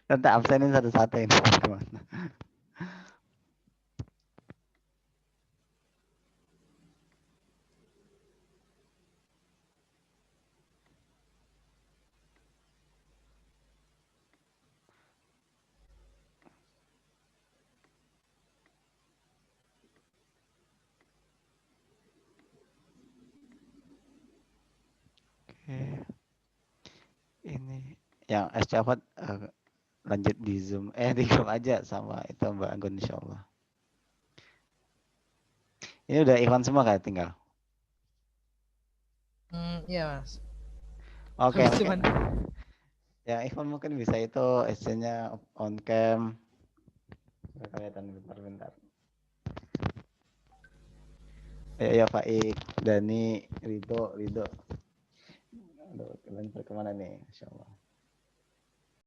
Nanti absenin satu-satu ini. Ini yang SC Akhwat lanjut di Zoom di grup aja sama itu Mbak Anggun insyaallah. Ini udah Ikhwan semua kayak tinggal. Iya Mas. Oke. Ya Ikhwan mungkin bisa itu SC-nya on cam. Kelihatan bentar. Ya Faik, Dani, Rido. Aduh, kalian kemana nih? Insyaallah.